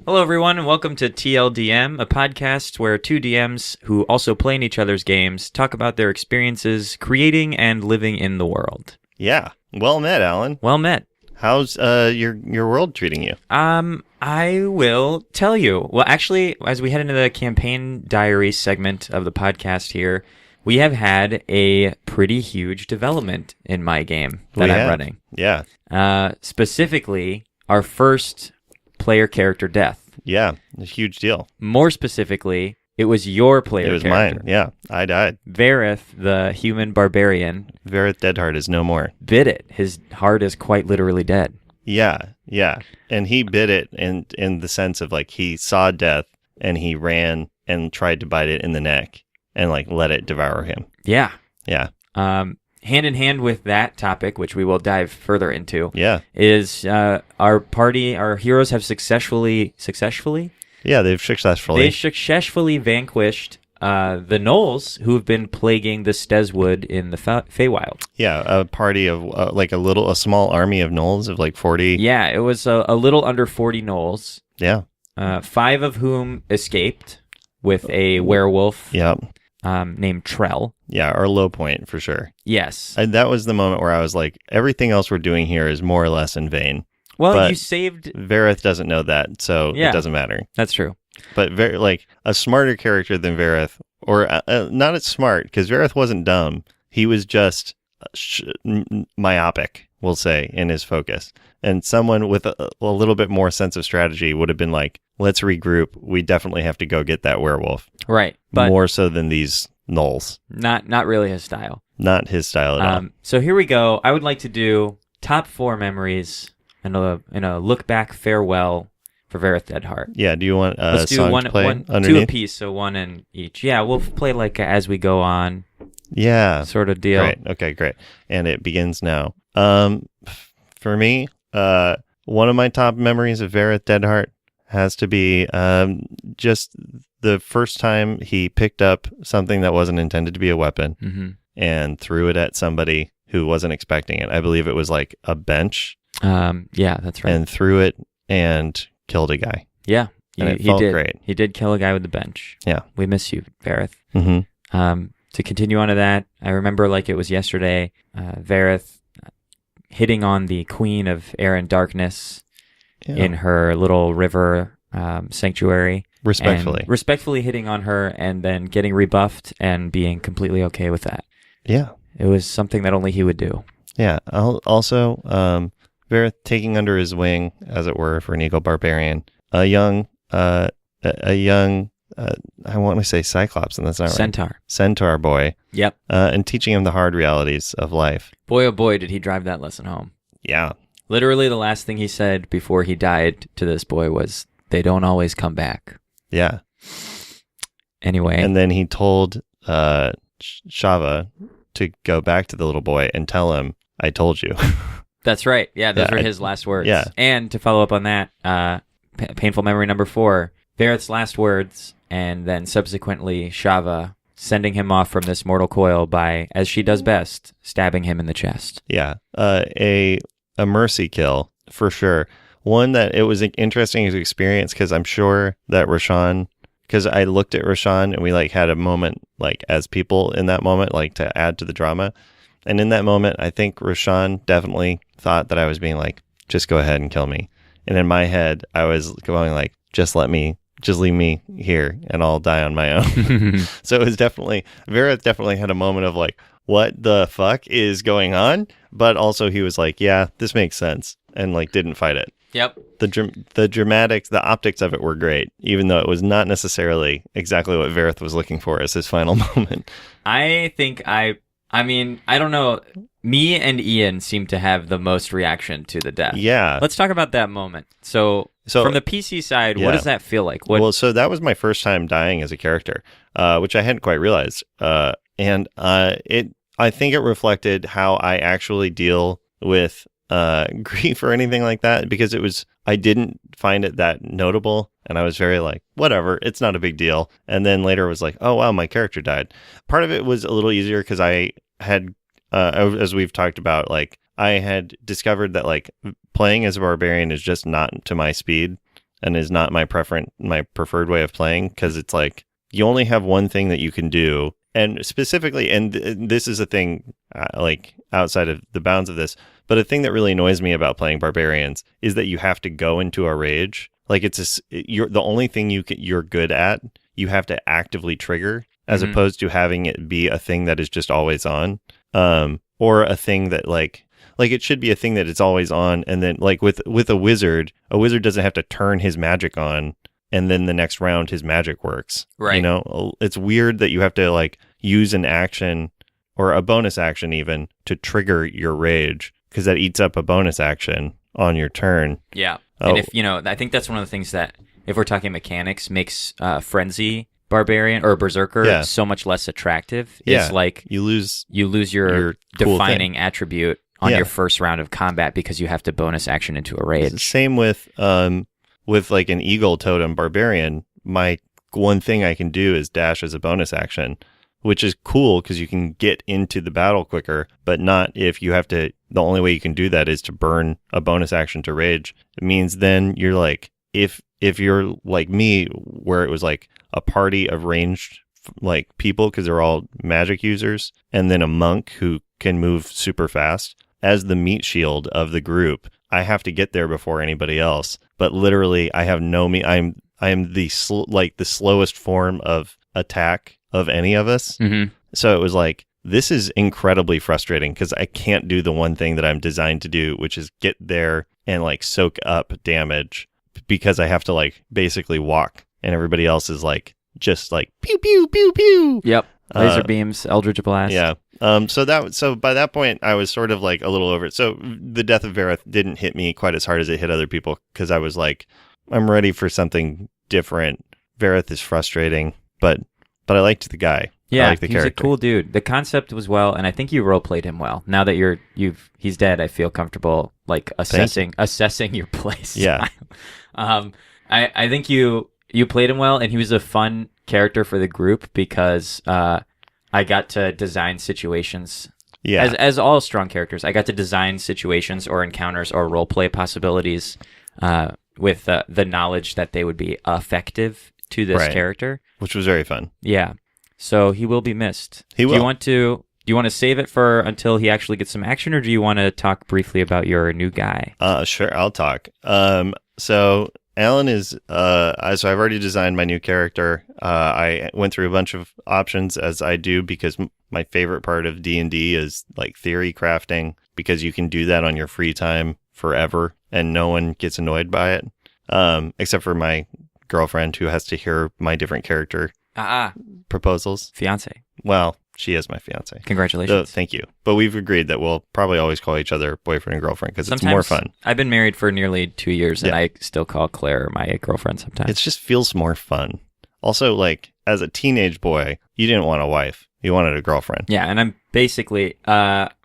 Hello, everyone, and welcome to TLDM, a podcast where two DMs who also play in each other's games talk about their experiences creating and living in the world. Yeah. Well met, Alan. Well met. How's your world treating you? I will tell you. Well, actually, as we head into the campaign diary segment of the podcast here, we have had a pretty huge development in my game that I'm running. Yeah. Specifically, our first player character death. Yeah, a huge deal. More specifically, it was your player character. It was mine, yeah. I died. Vareth, the human barbarian. Vareth Deadheart is no more. Bit it. His heart is quite literally dead. Yeah. And he bit it in the sense of, like, he saw death, and he ran and tried to bite it in the neck and, like, let it devour him. Yeah. Yeah. Hand in hand with that topic, which we will dive further into, is our heroes have successfully? Yeah, they've successfully vanquished the gnolls who have been plaguing the Steswood in the Feywild. Yeah, a party of a small army of gnolls of like 40. Yeah, it was a little under 40 gnolls. Yeah. 5 of whom escaped with a werewolf. Yep. Named Trell. Yeah, our low point for sure. Yes. That was the moment where I was like, everything else we're doing here is more or less in vain. Well, but you saved... Vareth doesn't know that, so it doesn't matter. That's true. But a smarter character than Vareth, or not as smart, because Vareth wasn't dumb. He was just myopic, we'll say, in his focus. And someone with a little bit more sense of strategy would have been like, let's regroup. We definitely have to go get that werewolf. Right. But more so than these gnolls. Not really his style. Not his style at all. So here we go. I would like to do top 4 memories and a look back farewell for Vareth Deadheart. Yeah, do you want Let's do song one, to play one, underneath? 2 apiece, so 1 in each. Yeah, we'll play like as we go on. Yeah. Sort of deal. Great. Okay, great. And it begins now. For me, one of my top memories of Vareth Deadheart has to be just the first time he picked up something that wasn't intended to be a weapon and threw it at somebody who wasn't expecting it. I believe it was like a bench. Yeah, that's right. And threw it and killed a guy. Yeah, and it felt great. He did kill a guy with the bench. Yeah. We miss you, Vareth. Mm-hmm. To continue on to that, I remember like it was yesterday, Vareth hitting on the Queen of Air and Darkness in her little river sanctuary. Respectfully hitting on her and then getting rebuffed and being completely okay with that. Yeah. It was something that only he would do. Yeah. Also, Vareth taking under his wing, as it were, for an Eagle Barbarian, a young, I want to say Cyclops, and that's not right. Centaur boy. Yep. And teaching him the hard realities of life. Boy, oh boy, did he drive that lesson home. Yeah. Literally the last thing he said before he died to this boy was, they don't always come back. Yeah. Anyway. And then he told Shava to go back to the little boy and tell him, I told you. That's right. Yeah, those were his last words. Yeah. And to follow up on that, painful memory number 4, Vareth's last words, and then subsequently Shava sending him off from this mortal coil by, as she does best, stabbing him in the chest. Yeah. A mercy kill, for sure. One that it was an interesting experience because I'm sure that Rashawn, because I looked at Rashawn and we like had a moment like as people in that moment, like to add to the drama. And in that moment, I think Rashawn definitely thought that I was being like, just go ahead and kill me. And in my head, I was going like, just leave me here and I'll die on my own. So it was Vareth definitely had a moment of like, what the fuck is going on? But also he was like, yeah, this makes sense. And like didn't fight it. Yep. The dramatics, the optics of it were great, even though it was not necessarily exactly what Vareth was looking for as his final moment. I think I don't know. Me and Ian seem to have the most reaction to the death. Yeah. Let's talk about that moment. So from the PC side, what does that feel like? Well, so that was my first time dying as a character, which I hadn't quite realized. And I think it reflected how I actually deal with grief or anything like that, because I didn't find it that notable, and I was very like, whatever, it's not a big deal. And then later it was like, oh wow, my character died. Part of it was a little easier because I had, as we've talked about, like I had discovered that like playing as a barbarian is just not to my speed. and is not my preferred way of playing, because it's like you only have one thing that you can do. And specifically, and this is a thing like outside of the bounds of this, but a thing that really annoys me about playing barbarians is that you have to go into a rage. Like you're the only thing you're good at, you have to actively trigger, as opposed to having it be a thing that is just always on, or a thing that like it should be a thing that it's always on. And then like with a wizard doesn't have to turn his magic on, and then the next round his magic works. Right. You know, it's weird that you have to like use an action or a bonus action even to trigger your rage, because that eats up a bonus action on your turn. Yeah. And if, I think that's one of the things that, if we're talking mechanics, makes Frenzy Barbarian or Berserker so much less attractive. Yeah. Is like you lose your cool defining attribute on your first round of combat because you have to bonus action into a rage. Same with like an Eagle Totem Barbarian. My one thing I can do is dash as a bonus action, which is cool because you can get into the battle quicker, but not if you have to. The only way you can do that is to burn a bonus action to rage. It means then you're like, if you're like me, where it was like a party of ranged like people because they're all magic users, and then a monk who can move super fast, as the meat shield of the group, I have to get there before anybody else. But literally, I have no I am the slowest form of attack of any of us. Mm-hmm. So it was like, this is incredibly frustrating because I can't do the one thing that I'm designed to do, which is get there and like soak up damage, because I have to like basically walk, and everybody else is like just like pew pew pew pew. Yep. Laser beams, Eldritch Blast. Yeah. So by that point, I was sort of like a little over it. So the death of Vareth didn't hit me quite as hard as it hit other people, because I was like, I'm ready for something different. Vareth is frustrating, but I liked the guy. Yeah, I like the he's character. a cool dude. The concept was well, and I think you role played him well. Now that he's dead, I feel comfortable like assessing your place. Yeah. I think you played him well, and he was a fun character for the group because I got to design situations. Yeah. As all strong characters, I got to design situations or encounters or role play possibilities with the knowledge that they would be effective to this character, which was very fun. Yeah. So he will be missed. He will. Do you want to save it for until he actually gets some action, or do you want to talk briefly about your new guy? Sure, I'll talk. So Alan is so I've already designed my new character. I went through a bunch of options, as I do, because my favorite part of D&D is like theory crafting, because you can do that on your free time forever and no one gets annoyed by it, except for my girlfriend, who has to hear my different character proposals. Fiance. Well, she is my fiance. Congratulations. So, thank you. But we've agreed that we'll probably always call each other boyfriend and girlfriend, because it's more fun. I've been married for nearly 2 years, and I still call Claire my girlfriend sometimes. It just feels more fun. Also, like, as a teenage boy, you didn't want a wife. You wanted a girlfriend. Yeah, and I'm basically...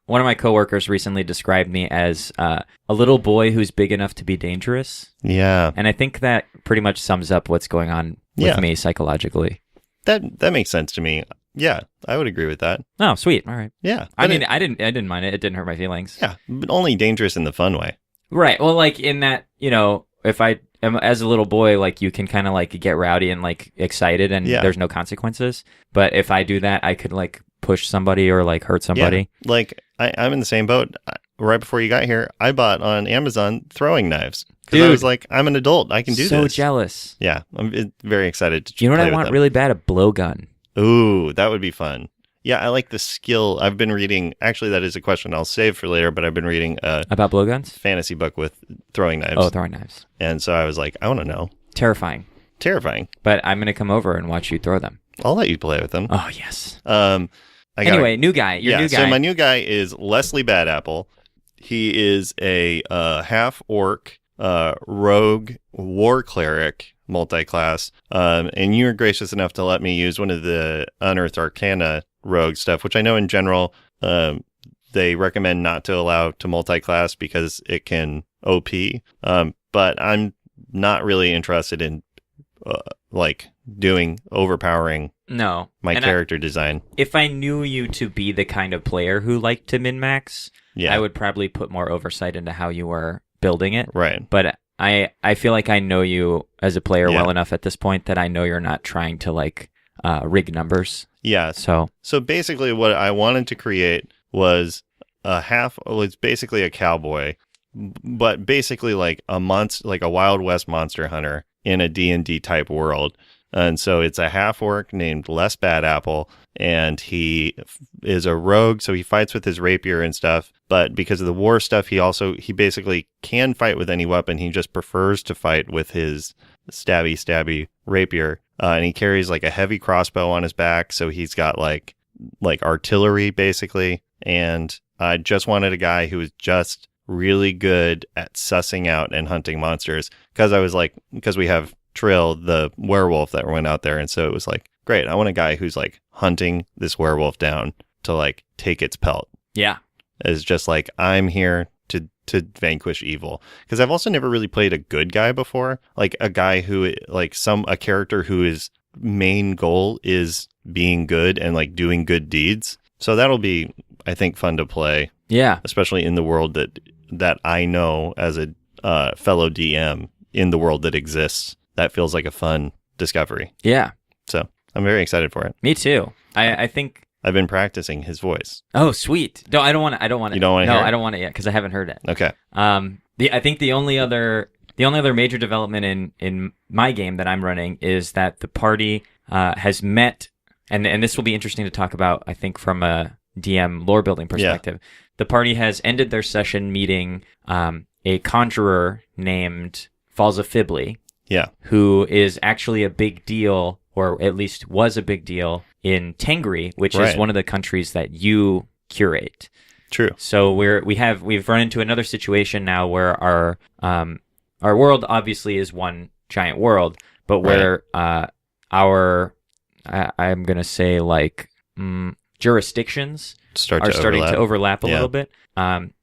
one of my coworkers recently described me as a little boy who's big enough to be dangerous. Yeah. And I think that pretty much sums up what's going on with me psychologically. That makes sense to me. Yeah, I would agree with that. Oh, sweet. All right. Yeah. I didn't mind it. It didn't hurt my feelings. Yeah, but only dangerous in the fun way. Right. Well, like in that, if I am as a little boy, like you can kind of like get rowdy and like excited, and there's no consequences. But if I do that, I could like push somebody or like hurt somebody. Yeah. Like I'm in the same boat. Right before you got here, I bought on Amazon throwing knives, because I was like, I'm an adult. I can do this. So jealous. Yeah. I'm very excited to You know what play I want with them. really bad? A blowgun. Ooh, that would be fun. Yeah, I like the skill. I've been reading, actually that is a question I'll save for later, but I've been reading about blowguns? Fantasy book with throwing knives. Oh, throwing knives. And so I was like, I want to know. Terrifying. But I'm going to come over and watch you throw them. I'll let you play with them. Oh, yes. Anyway, new guy. Your new guy. So my new guy is Leslie Badapple. He is a half-orc rogue war cleric multi-class. And you were gracious enough to let me use one of the Unearthed Arcana rogue stuff, which I know in general they recommend not to allow to multi-class because it can OP. But I'm not really interested in like doing overpowering my character design. If I knew you to be the kind of player who liked to min-max, I would probably put more oversight into how you were building it. Right. But I feel like I know you as a player Yeah. well enough at this point that I know you're not trying to like rig numbers. Yeah. So basically what I wanted to create was it's basically a cowboy, but basically like a monster, like a Wild West monster hunter in a D&D type world. And so it's a half orc named Les Bad Apple, and he is a rogue, so he fights with his rapier and stuff. But because of the war stuff, he basically can fight with any weapon. He just prefers to fight with his stabby rapier. And he carries like a heavy crossbow on his back, so he's got like artillery basically. And I just wanted a guy who was just really good at sussing out and hunting monsters, because we have Trill, the werewolf that went out there, and so it was like, great, I want a guy who's like hunting this werewolf down to like take its pelt. yeah. As just like, I'm here to vanquish evil. Because I've also never really played a good guy before, like a guy who like a character whose main goal is being good and like doing good deeds. So that'll be, I think, fun to play. Yeah. Especially in the world that I know as a fellow DM in the world that exists. That feels like a fun discovery. Yeah. So I'm very excited for it. Me too. I think. I've been practicing his voice. Oh, sweet. No, I don't want to. You don't want to hear it? No, I don't want it yet because I haven't heard it. Okay. I think the only other major development in my game that I'm running is that the party has met, and this will be interesting to talk about, I think, from a DM lore building perspective. Yeah. The party has ended their session meeting a conjurer named Falza Fibli. Yeah. Who is actually a big deal, or at least was a big deal in Tengri, which is one of the countries that you curate. True. So we've run into another situation now where our world obviously is one giant world, but where I'm gonna say like jurisdictions are starting to overlap a little bit,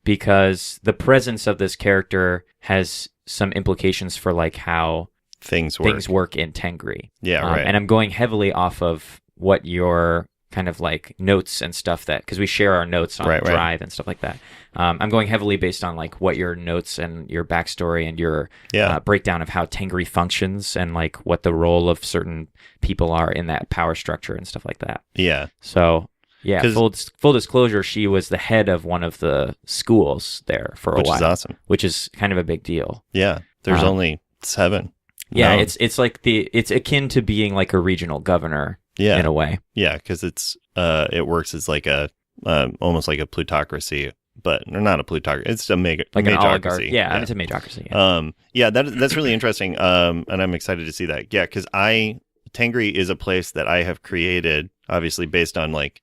because the presence of this character has some implications for like how things work in Tengri. Yeah, right. And I'm going heavily off of what your kind of like notes and stuff because we share our notes on Drive and stuff like that. I'm going heavily based on like what your notes and your backstory and your breakdown of how Tengri functions and like what the role of certain people are in that power structure and stuff like that. Yeah. So yeah, full disclosure, she was the head of one of the schools there for a while. Which is awesome. Which is kind of a big deal. Yeah. There's only 7. Yeah, no. It's like it's akin to being like a regional governor in a way. Yeah, because it works as like a almost like a plutocracy, but not a plutocracy. It's a like an oligarchy. Yeah, it's a majocracy. Yeah. That's really interesting. And I'm excited to see that. Yeah, because Tengri is a place that I have created, obviously based on like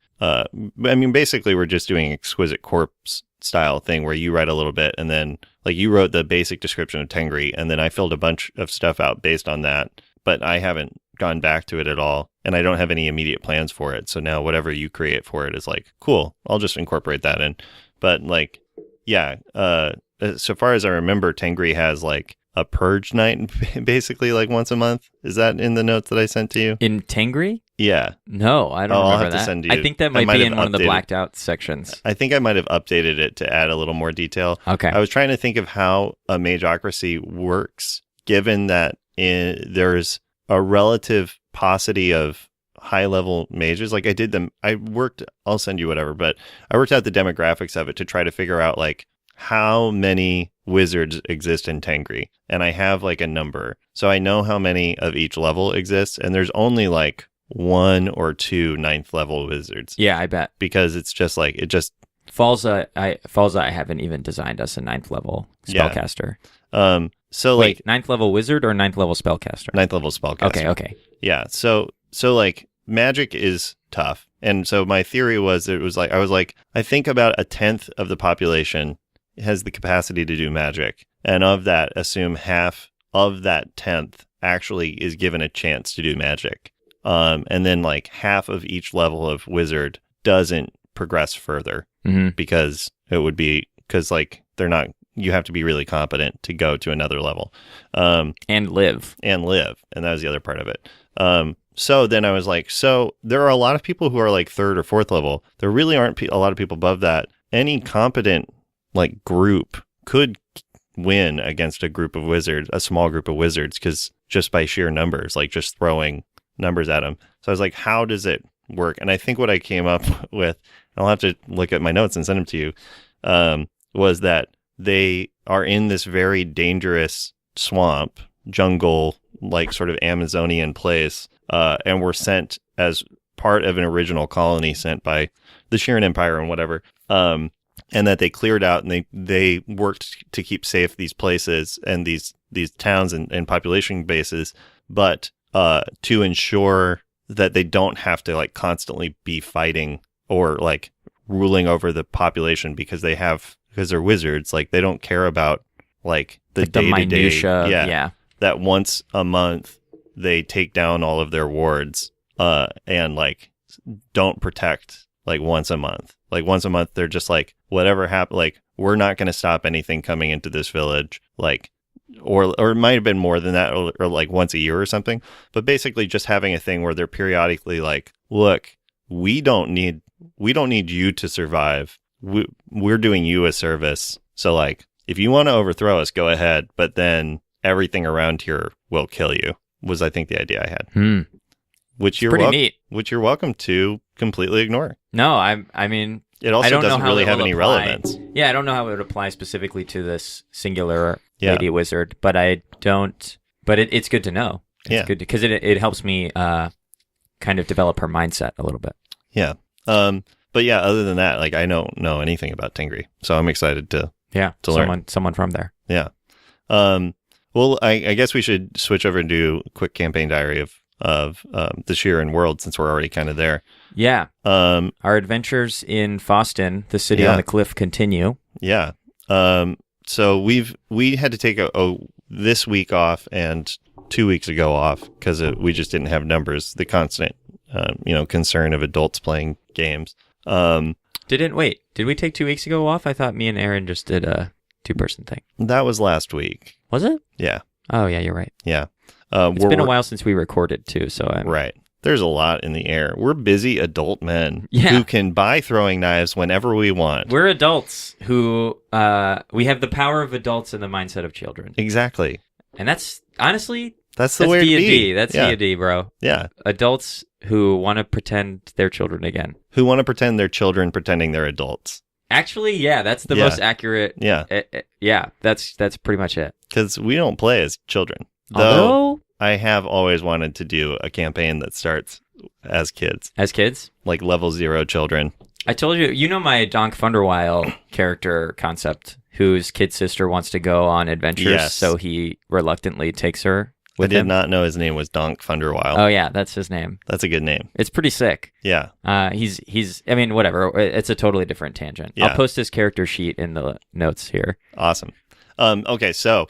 basically we're just doing Exquisite Corpse style thing where you write a little bit and then like you wrote the basic description of Tengri and then I filled a bunch of stuff out based on that, but I haven't gone back to it at all and I don't have any immediate plans for it. So now whatever you create for it is like, cool, I'll just incorporate that in. But like, yeah, so far as I remember, Tengri has like a purge night basically like once a month. Is that in the notes that I sent to you? In Tengri? Yeah. No, I don't remember I'll have that. To send you. I think that might be in one of the blacked out sections. I think I might have updated it to add a little more detail. Okay. I was trying to think of how a majocracy works, given that there's a relative paucity of high-level mages. Like I'll send you whatever, but I worked out the demographics of it to try to figure out like how many wizards exist in Tengri. And I have like a number. So I know how many of each level exists, and there's only like 1 or 2 9th level wizards. Yeah, I bet. Because it's just like, Falza, I haven't even designed us a 9th level spellcaster. So wait, like 9th level wizard or 9th level spellcaster? 9th level spellcaster. Okay. Yeah. So like magic is tough. And so my theory was, I think about 1/10 of the population has the capacity to do magic. And of that, assume half of that 1/10 actually is given a chance to do magic. And then like half of each level of wizard doesn't progress further because like they're not, you have to be really competent to go to another level. And live. And that was the other part of it. So then I was like, so there are a lot of people who are like 3rd or 4th level. There really aren't a lot of people above that. Any competent like group could win against a group of wizards, a small group of wizards, because just by sheer numbers, like just throwing numbers at them. So I was like, how does it work? And I think what I came up with, I'll have to look at my notes and send them to you, was that they are in this very dangerous swamp, jungle, like sort of Amazonian place, and were sent as part of an original colony sent by the Sheeran Empire and whatever, and that they cleared out and they worked to keep safe these places and these towns and population bases, but to ensure that they don't have to like constantly be fighting or like ruling over the population because they're wizards. Like they don't care about like the day-to-day minutia. Yeah. That once a month they take down all of their wards and like don't protect like once a month. Like once a month they're just like whatever happened, like we're not going to stop anything coming into this village, like or it might have been more than that, or like once a year or something, but basically just having a thing where they're periodically like, look, we don't need you to survive. We're doing you a service. So like if you want to overthrow us, go ahead, but then everything around here will kill you, was I think the idea I had. Which you're neat. Which you're welcome to completely ignore. No, I mean, it also doesn't really have any relevance. Yeah, I don't know how it would apply specifically to this singular lady wizard, but I don't. But it's good to know. It's good because it helps me kind of develop her mindset a little bit. Yeah. But yeah, other than that, like I don't know anything about Tengri, so I'm excited to learn. Someone from there. Yeah. Well, I guess we should switch over and do a quick campaign diary of the Sheeran world since we're already kind of there. Yeah. Our adventures in Foston, the city on the cliff, continue. Yeah. So we had to take this week off and 2 weeks ago off because we just didn't have numbers. The constant, concern of adults playing games. Did we take 2 weeks ago off? I thought me and Aaron just did a 2-person thing. That was last week. Was it? Yeah. Oh yeah, you're right. Yeah. It's been a while since we recorded too, so right. There's a lot in the air. We're busy adult men who can buy throwing knives whenever we want. We're adults who we have the power of adults and the mindset of children. Exactly. And that's honestly that's the way D&D. to be. That's D&D, bro. Yeah. Adults who want to pretend they're children again. Who want to pretend they're children pretending they're adults. Actually, yeah, that's the most accurate. Yeah. That's pretty much it. Because we don't play as children. Though I have always wanted to do a campaign that starts as kids. As kids? Like level 0 children. I told you, my Donk Funderwile character concept, whose kid sister wants to go on adventures, so he reluctantly takes her with him. I did not know his name was Donk Funderwile. Oh, yeah, that's his name. That's a good name. It's pretty sick. Yeah. He's I mean, whatever. It's a totally different tangent. Yeah. I'll post his character sheet in the notes here. Awesome. Okay, so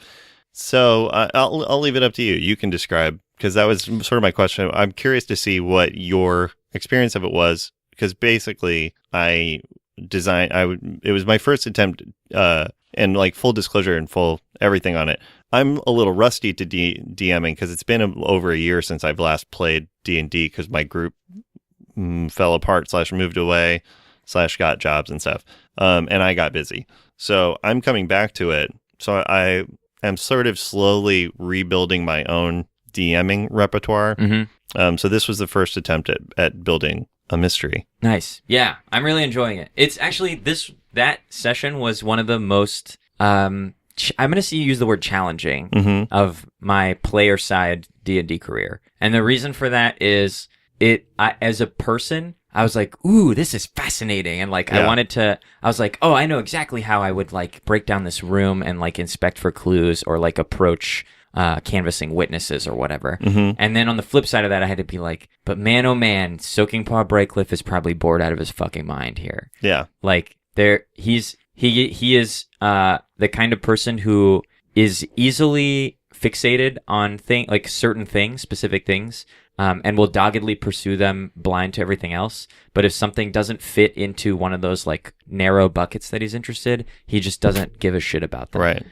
I'll leave it up to you. You can describe, because that was sort of my question. I'm curious to see what your experience of it was, because basically it was my first attempt, and like full disclosure and full everything on it. I'm a little rusty to DMing because it's been over a year since I've last played D&D because my group fell apart / moved away / got jobs and stuff, and I got busy. So I'm coming back to it. So I'm sort of slowly rebuilding my own DMing repertoire. Mm-hmm. So this was the first attempt at building a mystery. Nice. Yeah, I'm really enjoying it. It's actually that session was one of the most, I'm going to see you use the word challenging of my player side D&D career. And the reason for that is as a person, I was like, ooh, this is fascinating. And like, I was like, oh, I know exactly how I would like break down this room and like inspect for clues or like approach canvassing witnesses or whatever. Mm-hmm. And then on the flip side of that, I had to be like, but man, oh man, Soaking Paw Brightcliff is probably bored out of his fucking mind here. Yeah. Like he is the kind of person who is easily fixated on certain things, specific things. And will doggedly pursue them blind to everything else. But if something doesn't fit into one of those like narrow buckets that he's interested, he just doesn't give a shit about them. Right.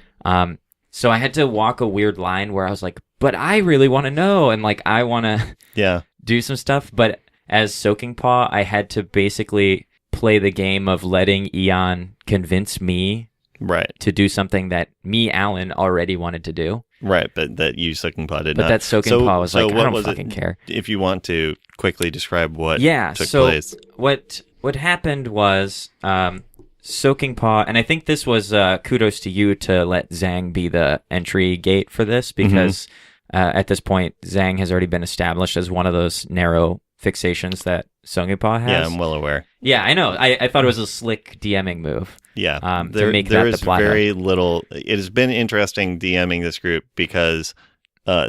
So I had to walk a weird line where I was like, but I really want to know. And like, I want to do some stuff. But as Soaking Paw, I had to basically play the game of letting Eon convince me Right. to do something that me, Alan, already wanted to do. Right, but that you Soaking Paw did But not. that Soaking Paw was like, I don't fucking care. If you want to quickly describe what took so place. What happened was Soaking Paw, and I think this was kudos to you to let Zhang be the entry gate for this, because at this point, Zhang has already been established as one of those narrow fixations that Soaking Paw has. Yeah, I'm well aware. Yeah, I know. I thought it was a slick DMing move. Yeah, to make that the plot. Very little. It has been interesting DMing this group because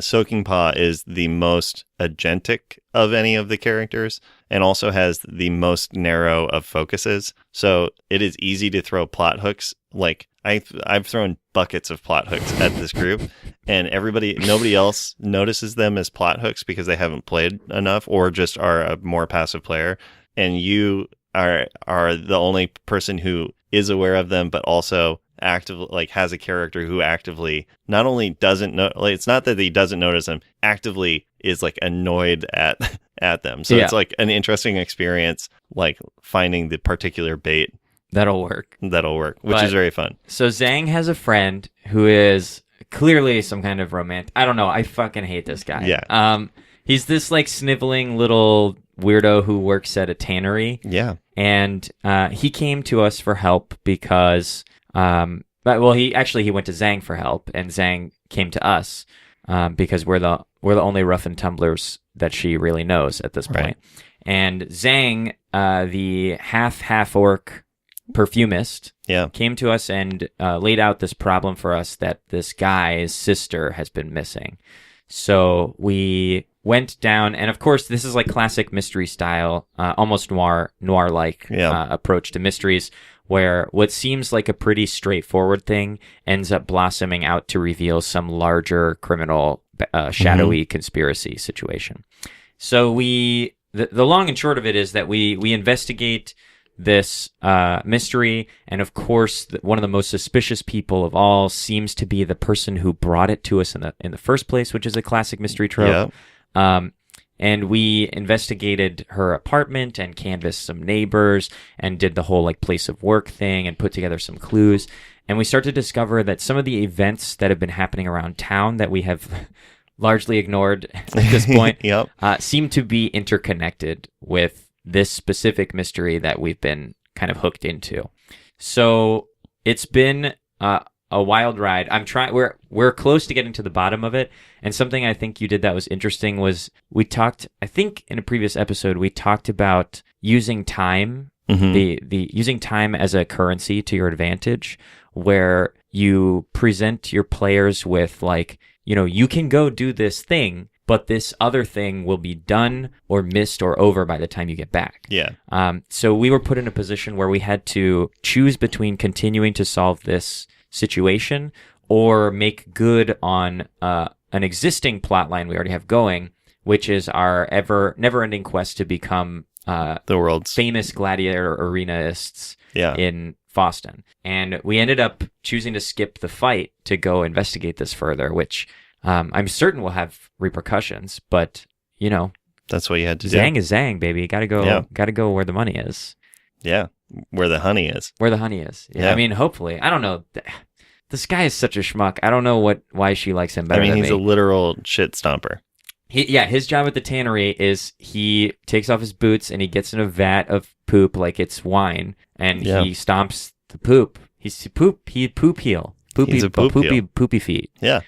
Soaking Paw is the most agentic of any of the characters and also has the most narrow of focuses. So it is easy to throw plot hooks. Like I've thrown buckets of plot hooks at this group, and nobody else notices them as plot hooks because they haven't played enough or just are a more passive player. And you are the only person who is aware of them, but also actively has a character who actively not only doesn't know, it's not that he doesn't notice them, actively is annoyed at them. So it's an interesting experience, finding the particular bait that'll work, which is very fun. So Zhang has a friend who is clearly some kind of romantic. I don't know. I fucking hate this guy. Yeah. He's this sniveling little weirdo who works at a tannery. Yeah. And he came to us for help because, he went to Zhang for help, and Zhang came to us because we're the only rough and tumblers that she really knows at this point. Right. And Zhang, the half orc perfumist, came to us and laid out this problem for us that this guy's sister has been missing. So we went down, and of course, this is classic mystery style, almost noir-like approach to mysteries, where what seems like a pretty straightforward thing ends up blossoming out to reveal some larger criminal, shadowy conspiracy situation. So the long and short of it is that we investigate this mystery, and of course, one of the most suspicious people of all seems to be the person who brought it to us in the first place, which is a classic mystery trope. And we investigated her apartment and canvassed some neighbors and did the whole place of work thing and put together some clues. And we start to discover that some of the events that have been happening around town that we have largely ignored at this point seem to be interconnected with this specific mystery that we've been kind of hooked into. So it's been a wild ride. We're close to getting to the bottom of it. And something I think you did that was interesting was we talked, I think in a previous episode, we talked about using time, the using time as a currency to your advantage, where you present your players with you can go do this thing, but this other thing will be done or missed or over by the time you get back. Yeah. So we were put in a position where we had to choose between continuing to solve this situation or make good on an existing plot line we already have going, which is our never-ending quest to become the world's famous gladiator arenaists in Foston. And we ended up choosing to skip the fight to go investigate this further, which I'm certain will have repercussions, but that's what you had to do. Zhang is Zhang, baby. Gotta go where the money is. Yeah. Where the honey is. Yeah. I mean, hopefully. I don't know. This guy is such a schmuck. I don't know why she likes him better than me. He's a literal shit stomper. His job at the tannery is he takes off his boots and he gets in a vat of poop like it's wine, and he stomps the poop. He's poop heel. He's a poopy feet. Yeah.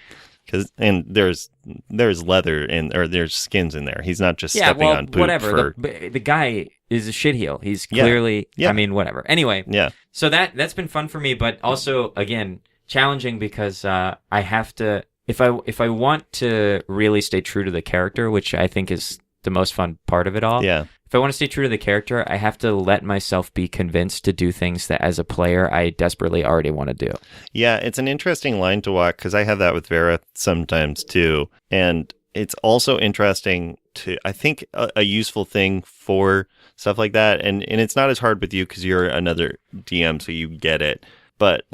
And there's leather or there's skins in there. He's not just stepping on poop. Whatever. The guy is a shitheel. He's clearly. I mean, whatever. Anyway. Yeah. So that's been fun for me, but also again challenging because I have to. If I want to really stay true to the character, which I think is the most fun part of it all. Yeah. If I want to stay true to the character, I have to let myself be convinced to do things that as a player I desperately already want to do. Yeah, it's an interesting line to walk because I have that with Vera sometimes too. And it's also interesting to, I think, a useful thing for stuff like that. And it's not as hard with you because you're another DM, so you get it. But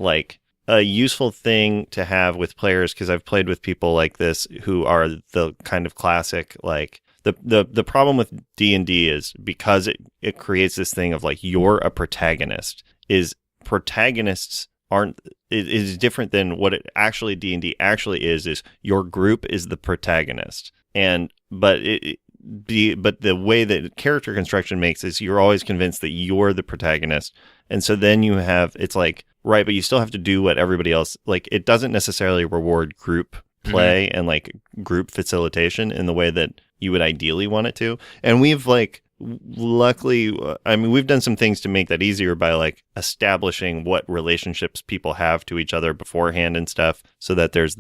a useful thing to have with players, because I've played with people like this who are the kind of classic, The problem with D&D is because it creates this thing of you're a protagonist, is protagonists aren't, it is different than what it actually D&D actually is your group is the protagonist. But the way that character construction makes is you're always convinced that you're the protagonist. And so then you have, it's like, right, but you still have to do what everybody else, like, it doesn't necessarily reward group play and like group facilitation in the way that you would ideally want it to. And we've like, luckily, I mean, we've done some things to make that easier by like establishing what relationships people have to each other beforehand and stuff, so that there's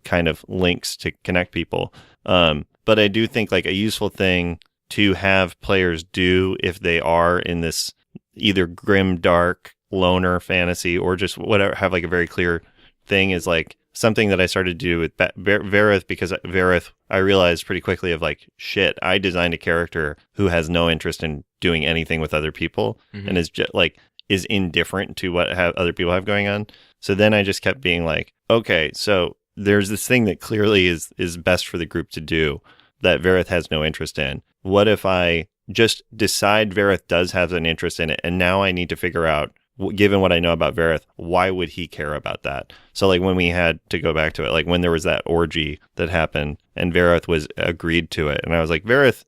kind of links to connect people. But I do think like a useful thing to have players do if they are in this either grim, dark, loner fantasy or just whatever, have like a very clear thing, is like something that I started to do with Vareth, because Vareth, I realized pretty quickly of like, shit, I designed a character who has no interest in doing anything with other people and is just like, is indifferent to what other people have going on. So then I just kept being like, okay, so there's this thing that clearly is best for the group to do that Vareth has no interest in. What if I just decide Vareth does have an interest in it, and now I need to figure out, given what I know about Vareth, why would he care about that? So like when we had to go back to it, like when there was that orgy that happened and Vareth was agreed to it, and I was like, Vareth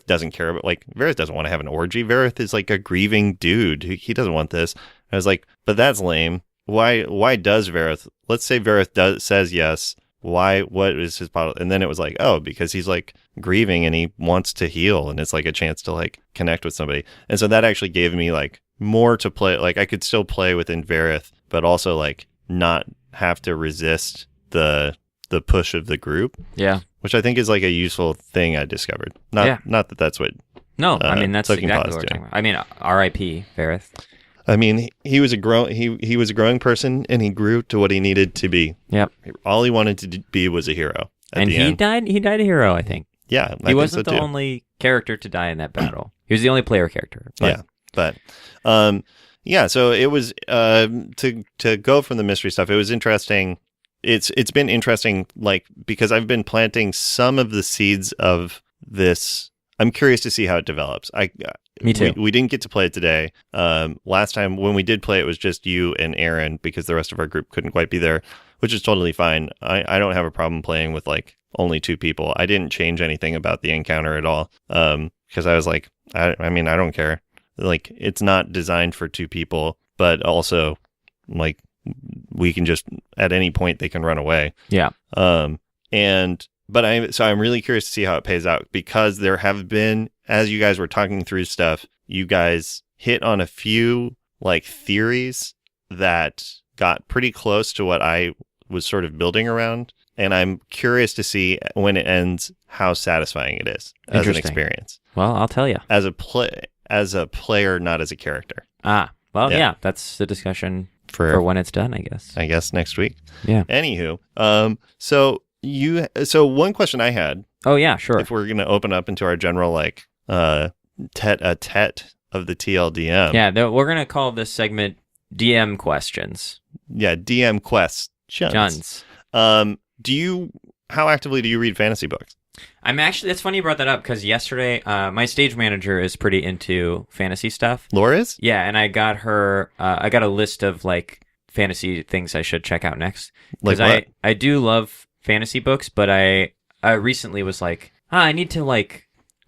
doesn't care about, like, Vareth doesn't want to have an orgy. Vareth is like a grieving dude. He doesn't want this. I was like, but that's lame. Why does Vareth, let's say Vareth says yes. What is his bottle? And then it was like, oh, because he's like grieving and he wants to heal, and it's like a chance to like connect with somebody. And so that actually gave me like more to play. Like I could still play within Vareth, but also like not have to resist the push of the group. Yeah. Which I think is like a useful thing I discovered. Not that that's what. No, I mean, that's exactly what we're talking about. I mean, R.I.P. Vareth. I mean, he was a growing person, and he grew to what he needed to be. Yep. All he wanted to be was a hero. And he died a hero, I think. Yeah, he wasn't the only character to die in that battle. He was the only player character. But so it was to go from the mystery stuff. It was interesting. It's been interesting, like, because I've been planting some of the seeds of this. I'm curious to see how it develops. Me too. We didn't get to play it today. Last time when we did play, it was just you and Aaron, because the rest of our group couldn't quite be there, which is totally fine. I don't have a problem playing with like only two people. I didn't change anything about the encounter at all, because I was like, I mean, I don't care. Like, it's not designed for two people, but also like we can just, at any point they can run away. Yeah. But I'm really curious to see how it pays out, because there have been, as you guys were talking through stuff, you guys hit on a few like theories that got pretty close to what I was sort of building around. And I'm curious to see when it ends, how satisfying it is as an experience. Well, I'll tell you. As a player, not as a character. Well, yeah, that's the discussion for when it's done, I guess. I guess next week. Yeah. Anywho, so one question I had. Oh yeah, sure. If we're gonna open up into our general like tete of the TLDM. Yeah, we're gonna call this segment DM questions. Yeah, DM questions. How actively do you read fantasy books? I'm actually, it's funny you brought that up, because yesterday, my stage manager is pretty into fantasy stuff. Laura is? Yeah, and I got her, I got a list of like fantasy things I should check out next. Like what? I do love fantasy books, but I recently was like, I need to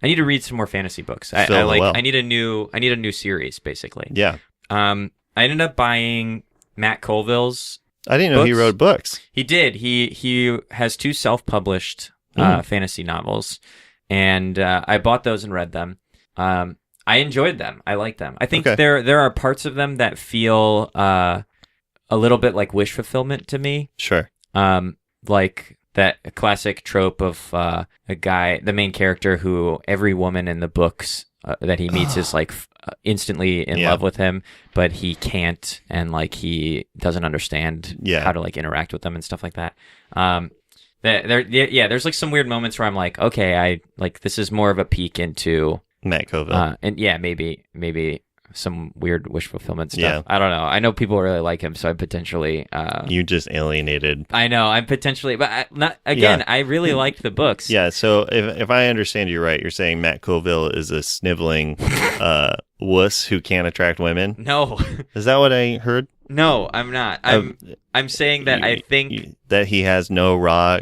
read some more fantasy books. I need a new series, basically. Yeah. I ended up buying Matt Colville's. I didn't know he wrote books. He did. He has 2 self-published fantasy novels, and I bought those and read them. I enjoyed them. I like them. I think there are parts of them that feel a little bit like wish fulfillment to me. Sure. Like that classic trope of a guy, the main character, who every woman in the books that he meets is like instantly in love with him, but he can't, and like he doesn't understand how to like interact with them and stuff like that. There's like some weird moments where I'm like, okay, I like, this is more of a peek into Matt Colville, and maybe some weird wish fulfillment stuff. Yeah. I don't know. I know people really like him, so I potentially you just alienated. I know. I'm potentially, but I really liked the books. Yeah. So if I understand you right, you're saying Matt Colville is a sniveling wuss who can't attract women. No. Is that what I heard? No, I'm not. I'm saying that I think that he has no raw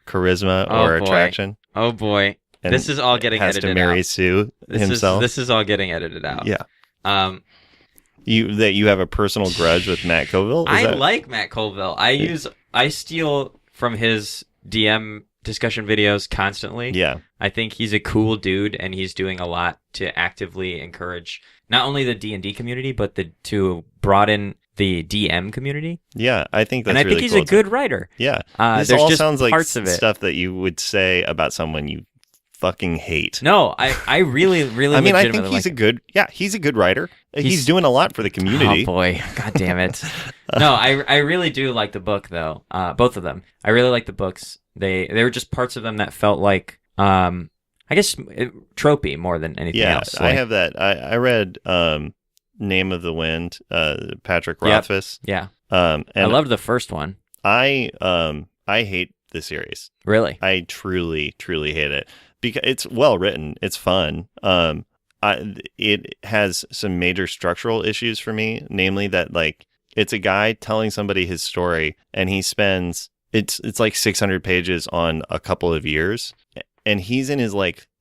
charisma or attraction. Oh boy. And this is all getting edited out. Has to marry Sue himself. This is all getting edited out. Yeah. You have a personal grudge with Matt Colville? I like Matt Colville. I steal from his DM discussion videos constantly. Yeah. I think he's a cool dude, and he's doing a lot to actively encourage not only the D&D community, but to broaden the DM community. Yeah, I think that's really cool. And I think he's a good writer. Yeah. This all sounds like stuff that you would say about someone you fucking hate. No, I really I mean, I think he's a good writer. He's doing a lot for the community. Oh boy, god damn it. No, I really do like the book though. Both of them. I really like the books. They were just parts of them that felt like I guess tropey more than anything else. Yeah, I have that. I read Name of the Wind, Patrick Rothfuss. Yeah. And I loved the first one. I hate the series. Really? I truly hate it because it's well written. It's fun. It has some major structural issues for me, namely that like it's a guy telling somebody his story, and he spends it's like 600 pages on a couple of years, and he's in his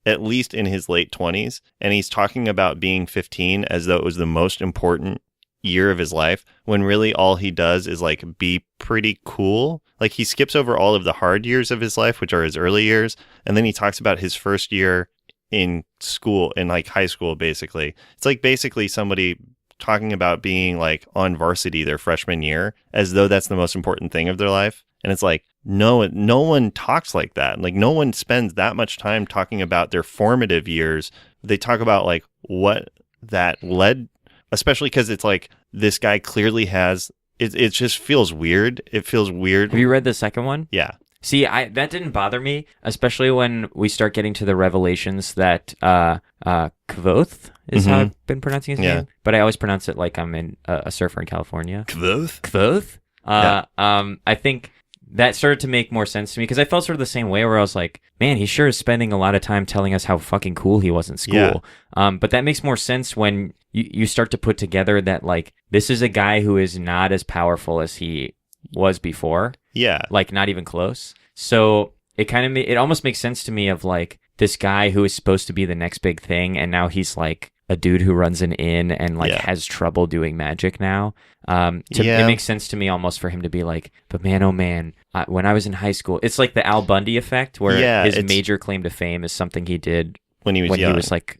at least in his late 20s, and he's talking about being 15 as though it was the most important year of his life, when really all he does is like be pretty cool. Like he skips over all of the hard years of his life, which are his early years, and then he talks about his first year in school, in like high school, basically. It's like basically somebody talking about being like on varsity their freshman year as though that's the most important thing of their life. And it's like, no one talks like that. Like no one spends that much time talking about their formative years. They talk about like what that led, especially because it's like this guy clearly has, it just feels weird. It feels weird. Have you read the second one? Yeah. See, that didn't bother me, especially when we start getting to the revelations that Kvoth is how I've been pronouncing his name. But I always pronounce it like I'm a surfer in California. Kvoth? I think that started to make more sense to me because I felt sort of the same way where I was like, man, he sure is spending a lot of time telling us how fucking cool he was in school. Yeah. But that makes more sense when you start to put together that like this is a guy who is not as powerful as he was before. Yeah. Like not even close. So it it almost makes sense to me of like this guy who is supposed to be the next big thing, and now he's like a dude who runs an inn and like has trouble doing magic now. It makes sense to me almost for him to be like, but man, oh man, when I was in high school, it's like the Al Bundy effect where his major claim to fame is something he did when he was like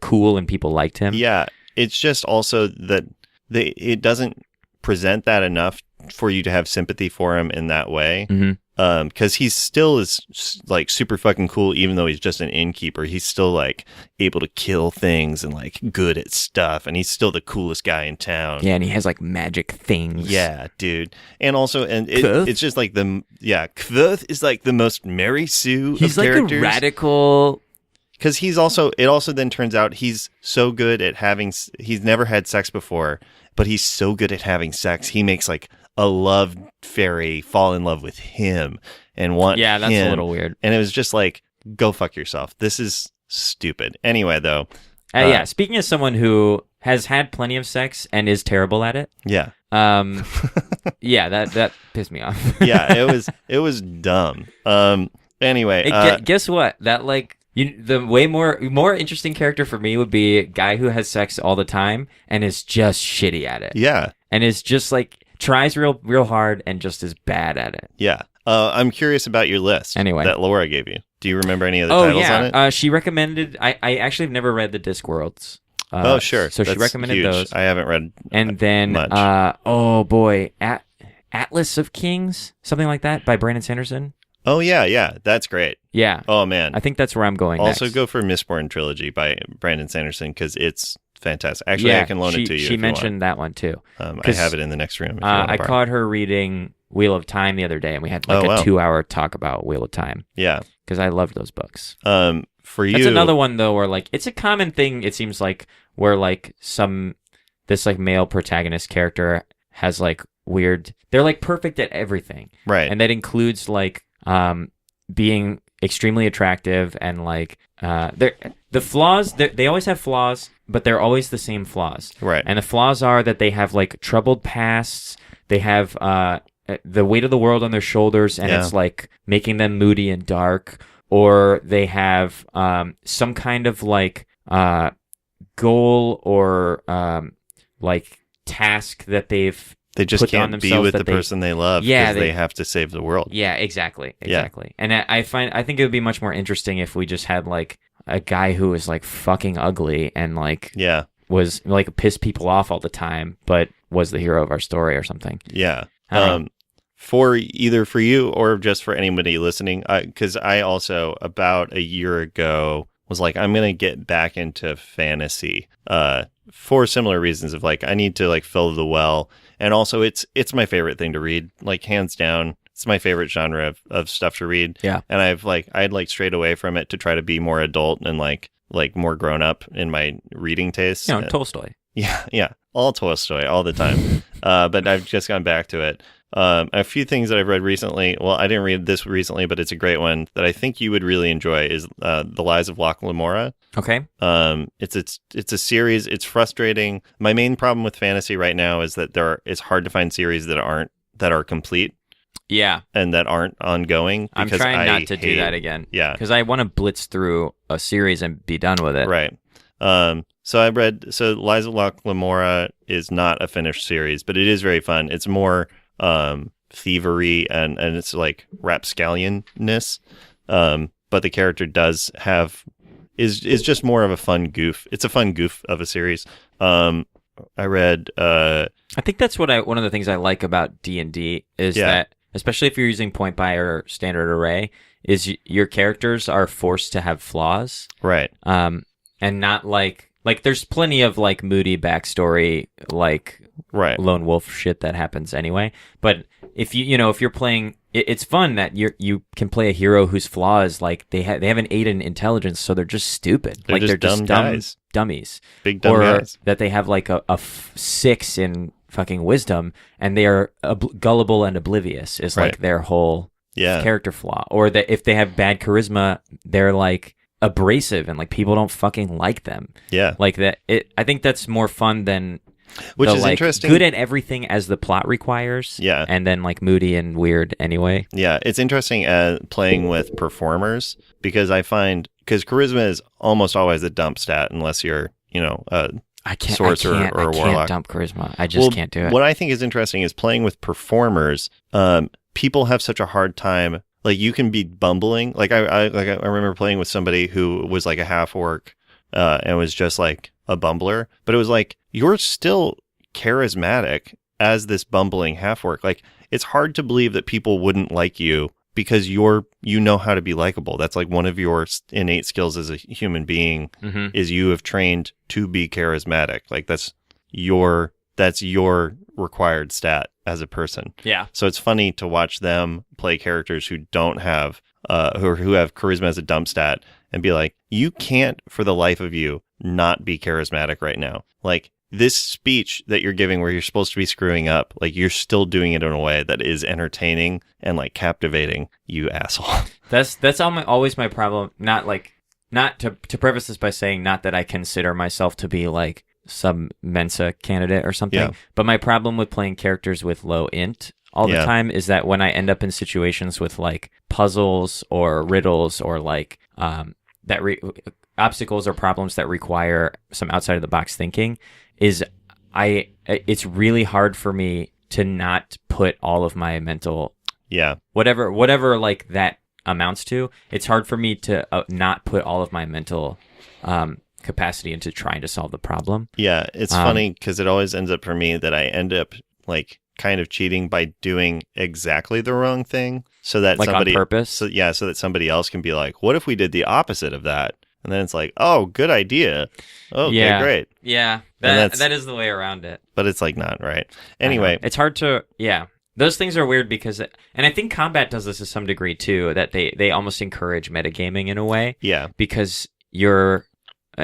cool and people liked him. Yeah. It's just also that it doesn't present that enough for you to have sympathy for him in that way. Because he still is like super fucking cool, even though he's just an innkeeper. He's still like able to kill things and like good at stuff, and he's still the coolest guy in town. Yeah, and he has like magic things. Yeah, dude. And also, it's just like Kvoth is like the most Mary Sue he's of like characters. A radical. Because it also then turns out he's so good at he's never had sex before, but he's so good at having sex. He makes like a love fairy fall in love with him and want Yeah, that's him. A little weird. And it was just like, go fuck yourself. This is stupid. Anyway, though. Speaking as someone who has had plenty of sex and is terrible at it. Yeah. Yeah, that pissed me off. Yeah, it was dumb. Anyway. Guess what? That like... the way more interesting character for me would be a guy who has sex all the time and is just shitty at it. Yeah. And is just like tries real hard and just is bad at it. Yeah. I'm curious about your list anyway that Laura gave you. Do you remember any of the titles on it? She recommended I actually have never read the Discworlds. Oh, sure. So she recommended huge. those. I haven't read and then much. Oh boy, Atlas of Kings, something like that by Brandon Sanderson. Oh, yeah. That's great. Yeah. Oh, man. I think that's where I'm going also next. go for Mistborn Trilogy by Brandon Sanderson because it's fantastic. Actually, I can loan it to you. She mentioned that one, too. I have it in the next room. I caught her reading Wheel of Time the other day, and we had like a 2-hour talk about Wheel of Time. Yeah. Because I loved those books. For you... That's another one, though, where like it's a common thing, it seems like, where like this like male protagonist character has like weird... They're like perfect at everything. Right. And that includes like... being extremely attractive and like the flaws. They always have flaws, but they're always the same flaws. Right. And the flaws are that they have like troubled pasts. They have the weight of the world on their shoulders, and it's like making them moody and dark. Or they have some kind of like goal or like task that they just can't be with the person they love because they have to save the world. Yeah, exactly. And I think it would be much more interesting if we just had like a guy who was like fucking ugly and like was like pissed people off all the time, but was the hero of our story or something. Yeah. For either for you or just for anybody listening, because I also about a year ago was like, I'm gonna get back into fantasy for similar reasons of like I need to like fill the well, and also it's my favorite thing to read, like hands down. It's my favorite genre of stuff to read. Yeah, and I'd like strayed away from it to try to be more adult and like more grown up in my reading tastes. You know, Tolstoy. Yeah, all Tolstoy all the time. But I've just gone back to it. A few things that I've read recently. Well, I didn't read this recently, but it's a great one that I think you would really enjoy. Is The Lies of Locke Lamora. Okay. It's a series. It's frustrating. My main problem with fantasy right now is that it's hard to find series that are complete. Yeah. And that aren't ongoing. I'm trying not to do that again. Yeah. Because I want to blitz through a series and be done with it. Right. So I read. So Lies of Locke Lamora is not a finished series, but it is very fun. It's more thievery and it's like rapscallion-ness, but the character is just more of a fun goof. It's a fun goof of a series. I read I think that's one of the things I like about D&D is that, especially if you're using point buy or standard array, is your characters are forced to have flaws, right? And not like there's plenty of like moody backstory, like lone wolf shit that happens anyway. But if you're playing, it's fun that you can play a hero whose flaws like they have an 8 in intelligence, so they're just stupid. They're just dumb guys. Dummies, big dumb guys. That they have like a 6 in fucking wisdom, and they are gullible and oblivious is like their whole character flaw. Or that if they have bad charisma, they're like abrasive and like people don't fucking like them. Yeah, like that. I think that's more fun than. Which is interesting. Good at everything as the plot requires. Yeah. And then like moody and weird anyway. Yeah, it's interesting playing with performers because I find because charisma is almost always a dump stat unless you're a sorcerer or a warlock. I can't dump charisma. I just can't do it. What I think is interesting is playing with performers. People have such a hard time. Like you can be bumbling. Like I remember playing with somebody who was like a half orc and was just like a bumbler, but it was like you're still charismatic as this bumbling half orc. Like it's hard to believe that people wouldn't like you because you know how to be likable. That's like one of your innate skills as a human being is you have trained to be charismatic. Like that's your required stat as a person. Yeah. So it's funny to watch them play characters who don't have who have charisma as a dump stat and be like, you can't for the life of you not be charismatic right now. Like this speech that you're giving where you're supposed to be screwing up, like you're still doing it in a way that is entertaining and like captivating, you asshole. That's always my problem. Not to preface this by saying not that I consider myself to be like some Mensa candidate or something, but my problem with playing characters with low int all the time is that when I end up in situations with like puzzles or riddles or like obstacles or problems that require some outside of the box thinking, it's really hard for me to not put all of my mental whatever like that amounts to. It's hard for me to not put all of my mental capacity into trying to solve the problem. Yeah, it's funny because it always ends up for me that I end up like kind of cheating by doing exactly the wrong thing so that like somebody on purpose. So that somebody else can be like, what if we did the opposite of that? And then it's like, oh, good idea. Oh, okay, great. Yeah, that is the way around it. But it's like not right. Anyway, it's hard to those things are weird because, and I think combat does this to some degree too, that they almost encourage metagaming in a way. Yeah, because you're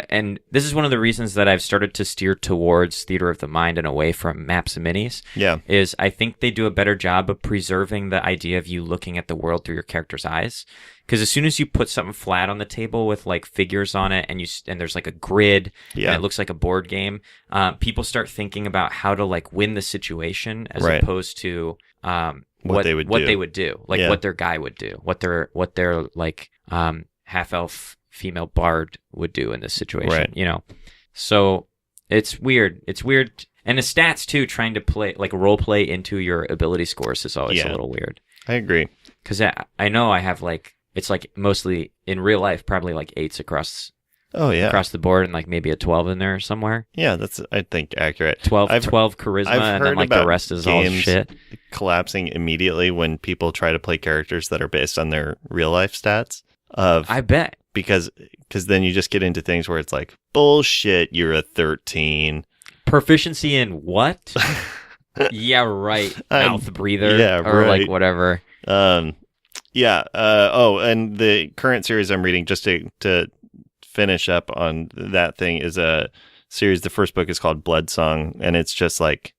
and this is one of the reasons that I've started to steer towards theater of the mind and away from maps and minis. Yeah. Is I think they do a better job of preserving the idea of you looking at the world through your character's eyes. Because as soon as you put something flat on the table with like figures on it, and there's like a grid, and it looks like a board game, people start thinking about how to like win the situation as opposed to what they would do, like what their guy would do, what their like half elf female bard would do in this situation, you know. So it's weird. And the stats too, trying to play like role play into your ability scores is always a little weird. I agree. Because I know I have like, it's like mostly in real life, probably like 8s across the board, and like maybe a 12 in there somewhere. Yeah, that's, I think, accurate. 12 charisma, and then like the rest is all shit. Collapsing immediately when people try to play characters that are based on their real life stats. I bet. Because then you just get into things where it's like, bullshit, you're a 13. Proficiency in what? Yeah, right. Mouth breather. Yeah, or like whatever. And the current series I'm reading, just to finish up on that thing, is a series. The first book is called Blood Song, and it's just like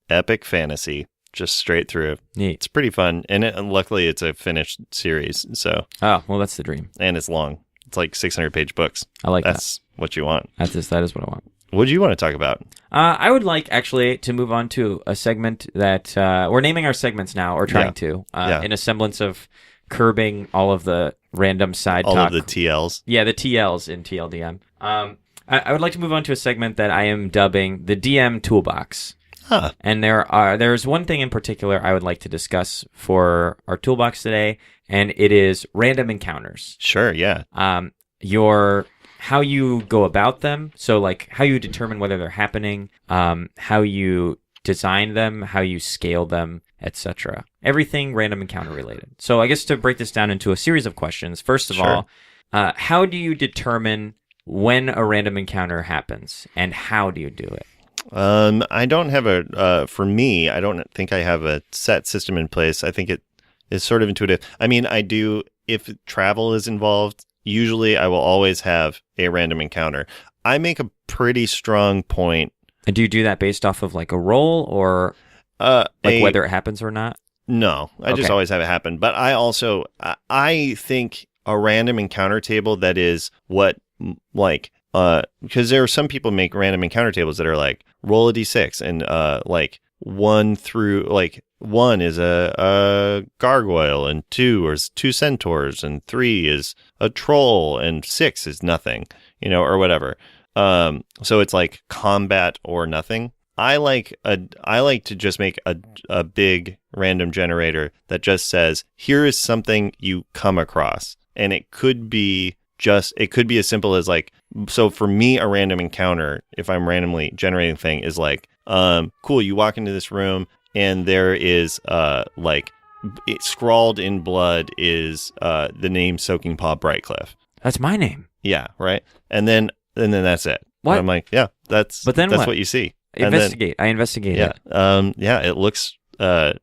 epic fantasy, just straight through. Neat. It's pretty fun, and luckily it's a finished series. So that's the dream. And it's long. It's like 600-page books. I like that's what you want. That is what I want. What do you want to talk about? I would like, actually, to move on to a segment that we're naming our segments now, or trying to, in a semblance of curbing all of the random side talk. All of the TLs? Yeah, the TLs in TLDM. I would like to move on to a segment that I am dubbing the DM Toolbox. Huh. And there's one thing in particular I would like to discuss for our toolbox today, and it is random encounters. Sure, yeah. How you go about them, so like how you determine whether they're happening, how you design them, how you scale them, etc. Everything random encounter related. So I guess to break this down into a series of questions, first of all, how do you determine when a random encounter happens, and how do you do it? I don't have for me, I don't think I have a set system in place. I think it is sort of intuitive. I mean, I do, if travel is involved, usually I will always have a random encounter. I make a pretty strong point. And do you do that based off of like a roll, or whether it happens or not? No, I just always have it happen. But I also, I think a random encounter table that is what, like, because there are some people make random encounter tables that are like, roll a d6, and like 1 through, like, 1 is a gargoyle, and 2 is 2 centaurs, and 3 is a troll, and 6 is nothing, or whatever. So it's like combat or nothing. I like to just make a big random generator that just says, here is something you come across, and it could be as simple as like, so for me, a random encounter, if I'm randomly generating thing, is like, cool, you walk into this room, and there is, scrawled in blood is the name Soaking Paw Brightcliff. That's my name. Yeah, right? And then that's it. What? And I'm like, yeah, that's what you see. Investigate. I investigate it. It looks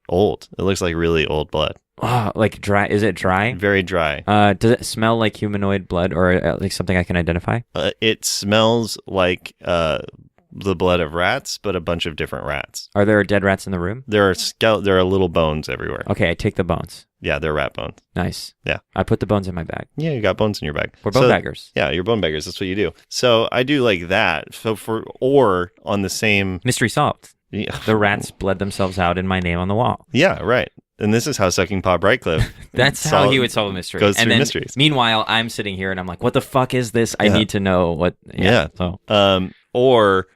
old. It looks like really old blood. Oh, like dry. Is it dry? Very dry. Does it smell like humanoid blood, or like something I can identify? It smells like the blood of rats, but a bunch of different rats. Are there dead rats in the room? There are little bones everywhere. Okay, I take the bones. Yeah, they're rat bones. Nice. Yeah. I put the bones in my bag. Yeah, you got bones in your bag. We're bone baggers. Yeah, you're bone baggers. That's what you do. So I do like that. So or on the same... Mystery solved. Yeah. The rats bled themselves out in my name on the wall. Yeah, right. And this is how Sucking Paw Brightcliff... That's how he would solve a mystery. Goes through mysteries. Meanwhile, I'm sitting here and I'm like, what the fuck is this? I need to know what... Yeah. So. Or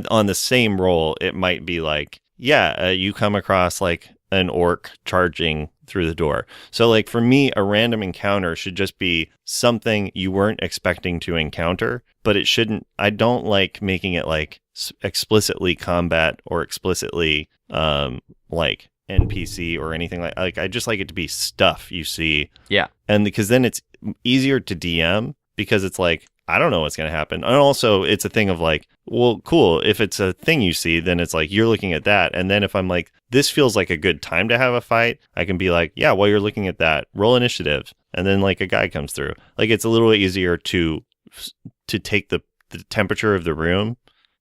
on the same roll, it might be like, you come across like an orc charging through the door. So like for me, a random encounter should just be something you weren't expecting to encounter, but it shouldn't... I don't like making it like explicitly combat or explicitly like NPC or anything like I just like it to be stuff you see. Yeah. And because then it's easier to DM, because it's like, I don't know what's going to happen. And also it's a thing of like, well, cool. If it's a thing you see, then it's like, you're looking at that. And then if I'm like, this feels like a good time to have a fight, I can be like, yeah, while you're looking at that, roll initiative. And then like a guy comes through. Like it's a little easier to to take the temperature of the room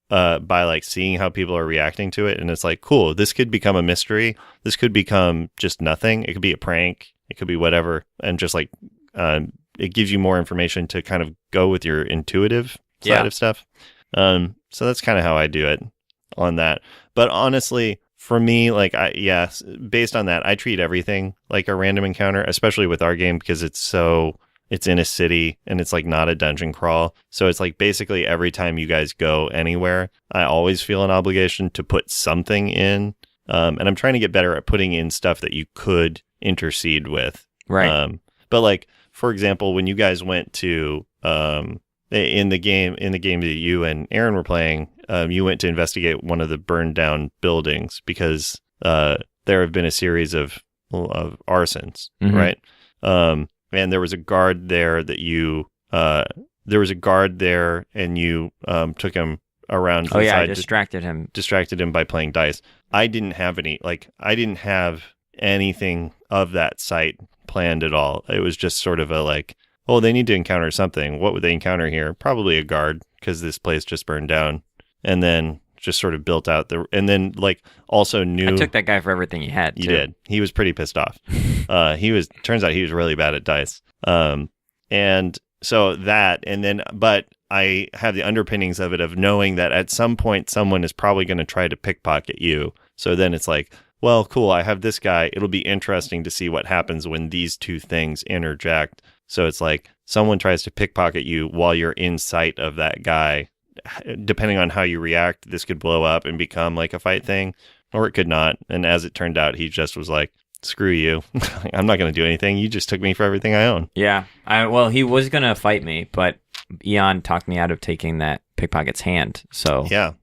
by like seeing how people are reacting to it. And it's like, cool, this could become a mystery. This could become just nothing. It could be a prank. It could be whatever. And just like, it gives you more information to kind of go with your intuitive side of stuff. So that's kind of how I do it on that. But honestly, for me, like, based on that, I treat everything like a random encounter, especially with our game, because it's in a city and it's like not a dungeon crawl. So it's like basically every time you guys go anywhere, I always feel an obligation to put something in. And I'm trying to get better at putting in stuff that you could intercede with. Right. But like, for example, when you guys went to, in the game that you and Aaron were playing, you went to investigate one of the burned down buildings because, there have been a series of arsons, right? And there was a guard there that and you took him around to the side. Distracted him by playing dice. I didn't have anything of that site planned at all. It was just sort of a like, oh, they need to encounter something. What would they encounter here? Probably a guard, because this place just burned down. And then just sort of built out and then like also knew. I took that guy for everything he had. You did. He was pretty pissed off. Turns out he was really bad at dice. And so that, and then, but I have the underpinnings of it, of knowing that at some point someone is probably going to try to pickpocket you. So then it's like, well, cool, I have this guy. It'll be interesting to see what happens when these two things interject. So it's like someone tries to pickpocket you while you're in sight of that guy. Depending on how you react, this could blow up and become like a fight thing, or it could not. And as it turned out, he just was like, screw you. I'm not going to do anything. You just took me for everything I own. Yeah. Well, he was going to fight me, but Eon talked me out of taking that pickpocket's hand. So yeah,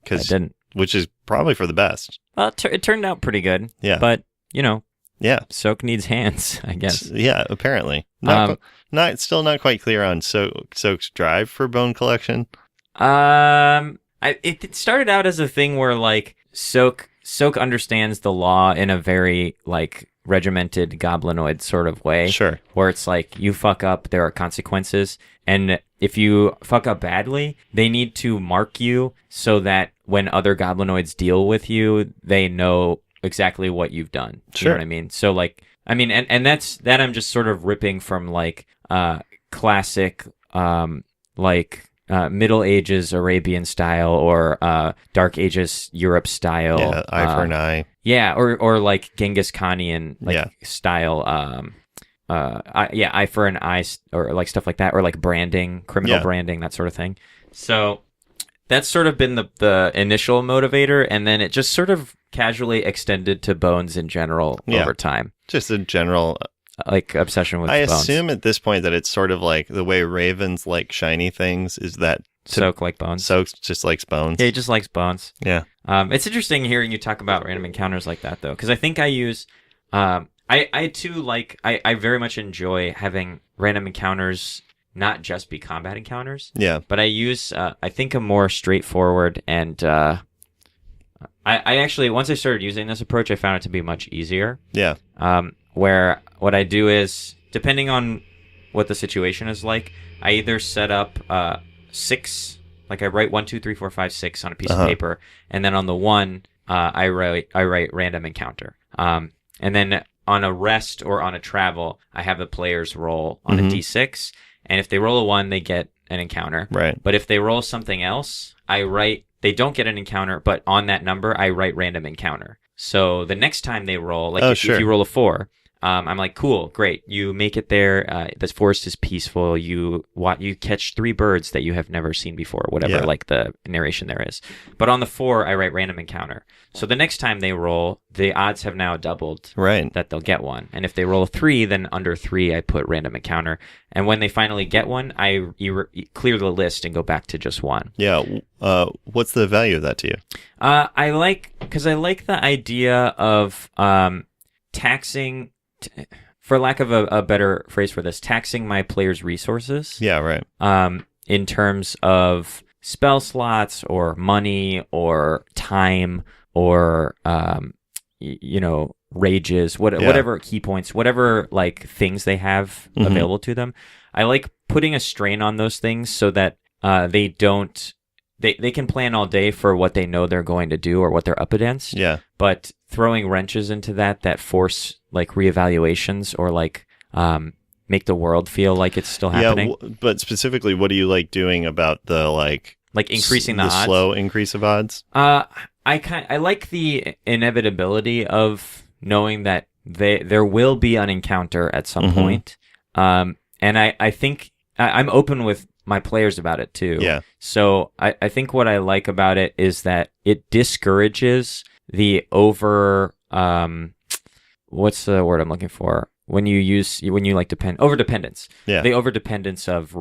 I didn't. Which is probably for the best. Well, it turned out pretty good. Yeah. But, yeah, Soak needs hands, I guess. Yeah, apparently. Still not quite clear on Soak's drive for bone collection. It started out as a thing where like Soak understands the law in a very like regimented goblinoid sort of way. Sure. Where it's like, you fuck up, there are consequences, and if you fuck up badly, they need to mark you so that when other goblinoids deal with you, they know exactly what you've done. Sure. You know what I mean? So like, and that's that I'm just sort of ripping from like classic Middle Ages Arabian style or Dark Ages Europe style. Yeah, eye for an eye. Yeah, or like Genghis Khanian style. Eye for an eye, or like stuff like that, or like branding, criminal branding, that sort of thing. So that's sort of been the initial motivator, and then it just sort of casually extended to bones in general over time. Just a general like obsession with bones. I assume at this point that it's sort of like the way ravens like shiny things, is that Soak like bones. Soak just likes bones. Yeah, he just likes bones. Yeah. It's interesting hearing you talk about random encounters like that, though, because I think I use I too like I very much enjoy having random encounters not just be combat encounters. Yeah. But I use I think a more straightforward and I actually, once I started using this approach, I found it to be much easier. Yeah. Where what I do is, depending on what the situation is like, I either set up 6, like I write 1, 2, 3, 4, 5, 6 on a piece of paper, and then on the 1, I write random encounter. And then on a rest or on a travel, I have the players roll on a d6, and if they roll a 1, they get an encounter. Right. But if they roll something else, they don't get an encounter, but on that number, I write random encounter. So the next time they roll, like if you roll a 4, I'm like, cool, great. You make it there. The forest is peaceful. You catch 3 birds that you have never seen before, whatever like the narration there is. But on the 4, I write random encounter. So the next time they roll, the odds have now doubled that they'll get one. And if they roll a 3, then under 3, I put random encounter. And when they finally get one, I clear the list and go back to just 1. Yeah. What's the value of that to you? I like the idea of taxing, for lack of a better phrase for this, taxing my players' resources. Yeah, right. In terms of spell slots or money or time or rages, whatever key points, whatever like things they have available to them. I like putting a strain on those things so that they can plan all day for what they know they're going to do or what they're up against. Yeah. But throwing wrenches into that force like reevaluations or like make the world feel like it's still happening. Yeah, but specifically, what do you like doing about the like increasing the odds? Slow increase of odds? I like the inevitability of knowing that there will be an encounter at some point. And I think I'm open with my players about it too. Yeah. So I think what I like about it is that it discourages the what's the word I'm looking for? When you like over dependence. Yeah. The over dependence of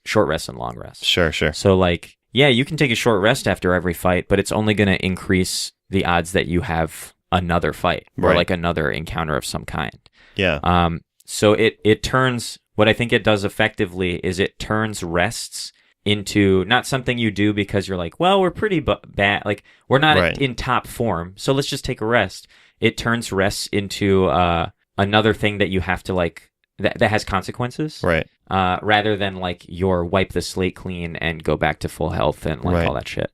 short rests and long rests. Sure. So like, yeah, you can take a short rest after every fight, but it's only going to increase the odds that you have another fight or like another encounter of some kind. Yeah. So it turns, what I think it does effectively is it turns rests into not something you do because you're like, well, we're pretty bad. Like we're not in top form. So let's just take a rest. It turns rests into, another thing that you have to like that has consequences, right? Rather than like your wipe the slate clean and go back to full health and like all that shit.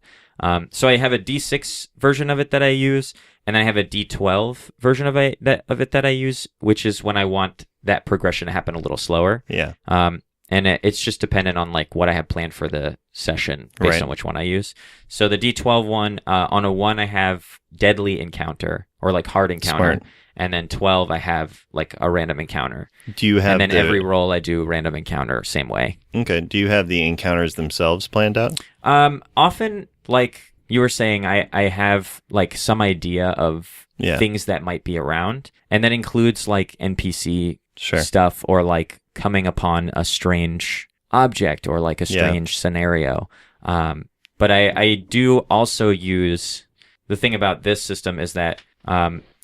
So I have a D6 version of it that I use, and I have a D12 version of it that I use, which is when I want that progression to happen a little slower. Yeah. And it's just dependent on like what I have planned for the session based on which one I use. So the D12 one, on a 1 I have deadly encounter or like hard encounter. Smart. And then 12, I have like a random encounter. Do you have? And then every roll, I do random encounter, same way. Okay. Do you have the encounters themselves planned out? Often, like you were saying, I have like some idea of things that might be around, and that includes like NPC stuff or like coming upon a strange object or like a strange scenario. But I do also use, the thing about this system is that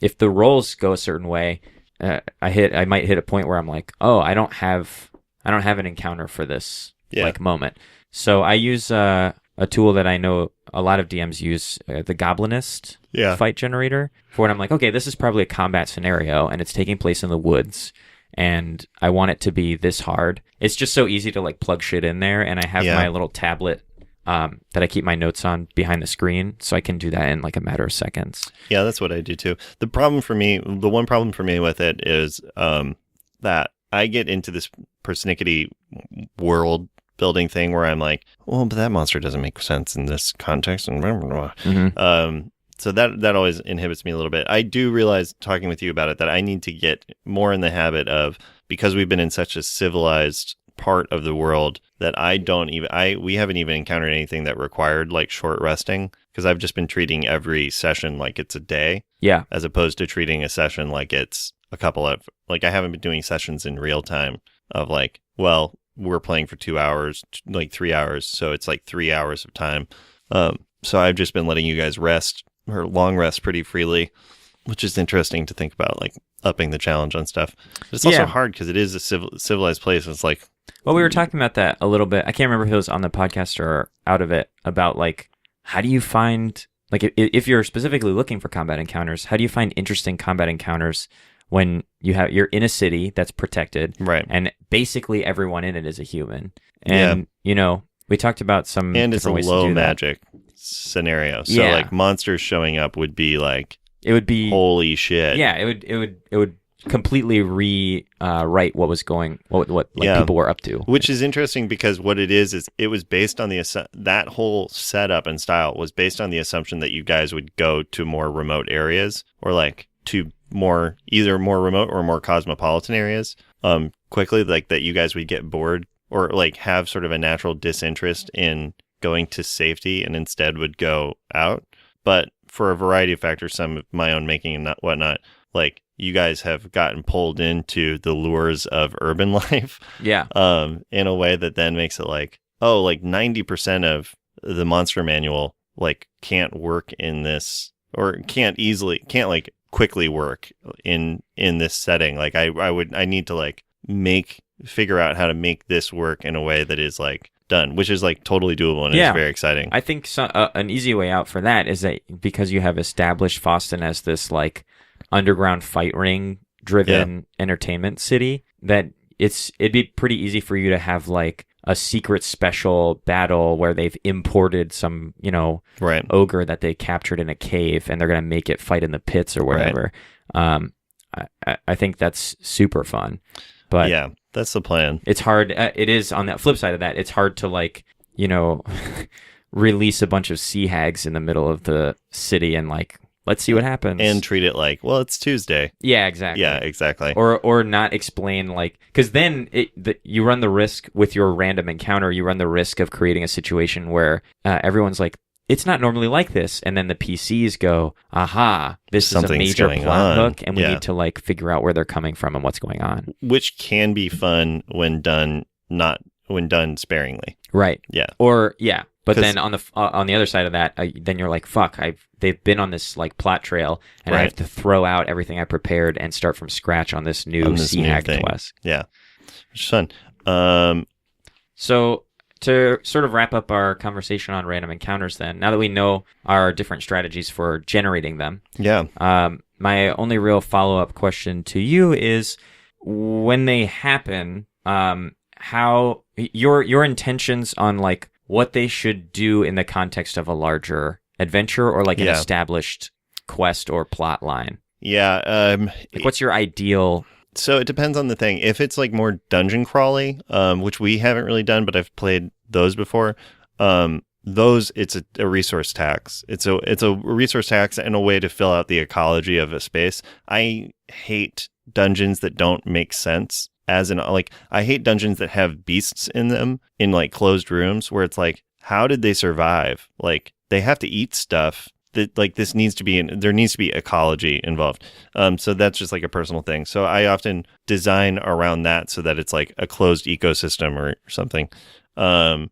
if the rolls go a certain way, I might hit a point where I'm like, oh, I don't have an encounter for this like moment. So I use a tool that I know a lot of DMs use, the Goblinist fight generator, for when I'm like, okay, this is probably a combat scenario and it's taking place in the woods and I want it to be this hard. It's just so easy to like plug shit in there, and I have my little tablet that I keep my notes on behind the screen, so I can do that in like a matter of seconds. Yeah, that's what I do too. The one problem for me with it is that I get into this persnickety world building thing where I'm like, well, but that monster doesn't make sense in this context, and blah, blah, blah. So that always inhibits me a little bit. I do realize, talking with you about it, that I need to get more in the habit of, because we've been in such a civilized part of the world, that we haven't even encountered anything that required like short resting, because I've just been treating every session like it's a day, as opposed to treating a session like it's a couple of, like, I haven't been doing sessions in real time of like, well, we're playing for 2 hours, like 3 hours, so it's like 3 hours of time. So I've just been letting you guys rest or long rest pretty freely, which is interesting to think about, like upping the challenge on stuff. But it's also hard because it is a civilized place. It's like, well, we were talking about that a little bit. I can't remember if it was on the podcast or out of it, about like, how do you find, like, if you're specifically looking for combat encounters, how do you find interesting combat encounters when you're in a city that's protected, right? And basically everyone in it is a human, and you know, we talked about some, and it's a low magic scenario, so like monsters showing up would be like, it would be holy shit. Yeah, it would completely rewrite what was going, what people were up to. Which is interesting, because what it is it was based on that whole setup and style was based on the assumption that you guys would go to more remote areas, or like to either more remote or more cosmopolitan areas quickly, like that you guys would get bored or like have sort of a natural disinterest in going to safety and instead would go out. But for a variety of factors, some of my own making and whatnot, like, you guys have gotten pulled into the lures of urban life. Yeah. In a way that then makes it like, oh, like 90% of the monster manual like can't work in this, or can't like quickly work in this setting. Like I need to like figure out how to make this work in a way that is like done, which is like totally doable and is very exciting. I think an easy way out for that is that because you have established Foston as this like underground fight ring driven entertainment city, that it'd be pretty easy for you to have like a secret special battle where they've imported some, ogre that they captured in a cave and they're going to make it fight in the pits or wherever. I think that's super fun. But yeah, that's the plan. It's hard. It is, on that flip side of that, it's hard to like, release a bunch of sea hags in the middle of the city and like, let's see what happens. And treat it like, well, it's Tuesday. Yeah, exactly. Yeah, exactly. Or not explain, like, because then you run the risk with your random encounter, you run the risk of creating a situation where everyone's like, it's not normally like this. And then the PCs go, aha, this is a major plot hook, and we need to like figure out where they're coming from and what's going on. Which can be fun when done sparingly. Right. Yeah. But then on the other side of that, then you're like, fuck, they've been on this like plot trail, and I have to throw out everything I prepared and start from scratch on this new sea hag quest. Yeah, which is fun. So to sort of wrap up our conversation on random encounters, then, now that we know our different strategies for generating them, my only real follow-up question to you is, when they happen, how your intentions on like what they should do in the context of a larger adventure or like an established quest or plot line. Yeah. Like, what's your ideal? So it depends on the thing. If it's like more dungeon crawly, which we haven't really done, but I've played those before. Those, it's a resource tax. It's a resource tax and a way to fill out the ecology of a space. I hate dungeons that don't make sense. I hate dungeons that have beasts in them in like closed rooms where it's like, how did they survive? Like, they have to eat stuff. That like this needs to be there needs to be ecology involved. So that's just like a personal thing. So I often design around that so that it's like a closed ecosystem or something. So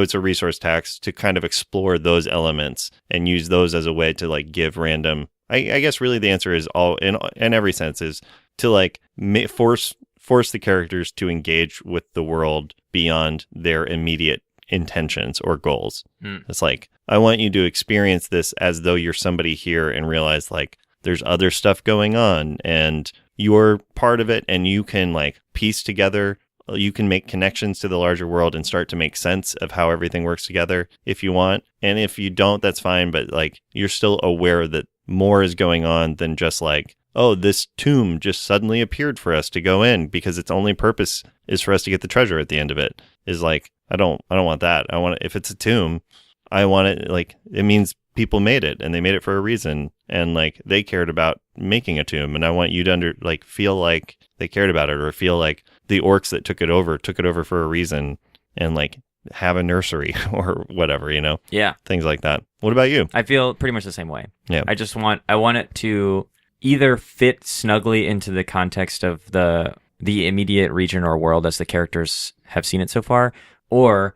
it's a resource tax to kind of explore those elements and use those as a way to like give random. I guess really the answer is all in every sense is to like force the characters to engage with the world beyond their immediate intentions or goals. It's like, I want you to experience this as though you're somebody here and realize like there's other stuff going on and you're part of it, and you can like piece together, you can make connections to the larger world and start to make sense of how everything works together if you want. And if you don't, that's fine, but like you're still aware that more is going on than just like, oh, this tomb just suddenly appeared for us to go in because its only purpose is for us to get the treasure at the end of it. Is like, I don't want that. I want it, if it's a tomb, I want it like, it means people made it and they made it for a reason, and like they cared about making a tomb, and I want you to feel like they cared about it, or feel like the orcs that took it over for a reason, and like have a nursery or whatever, Yeah. Things like that. What about you? I feel pretty much the same way. Yeah. I want it to either fit snugly into the context of the immediate region or world as the characters have seen it so far, or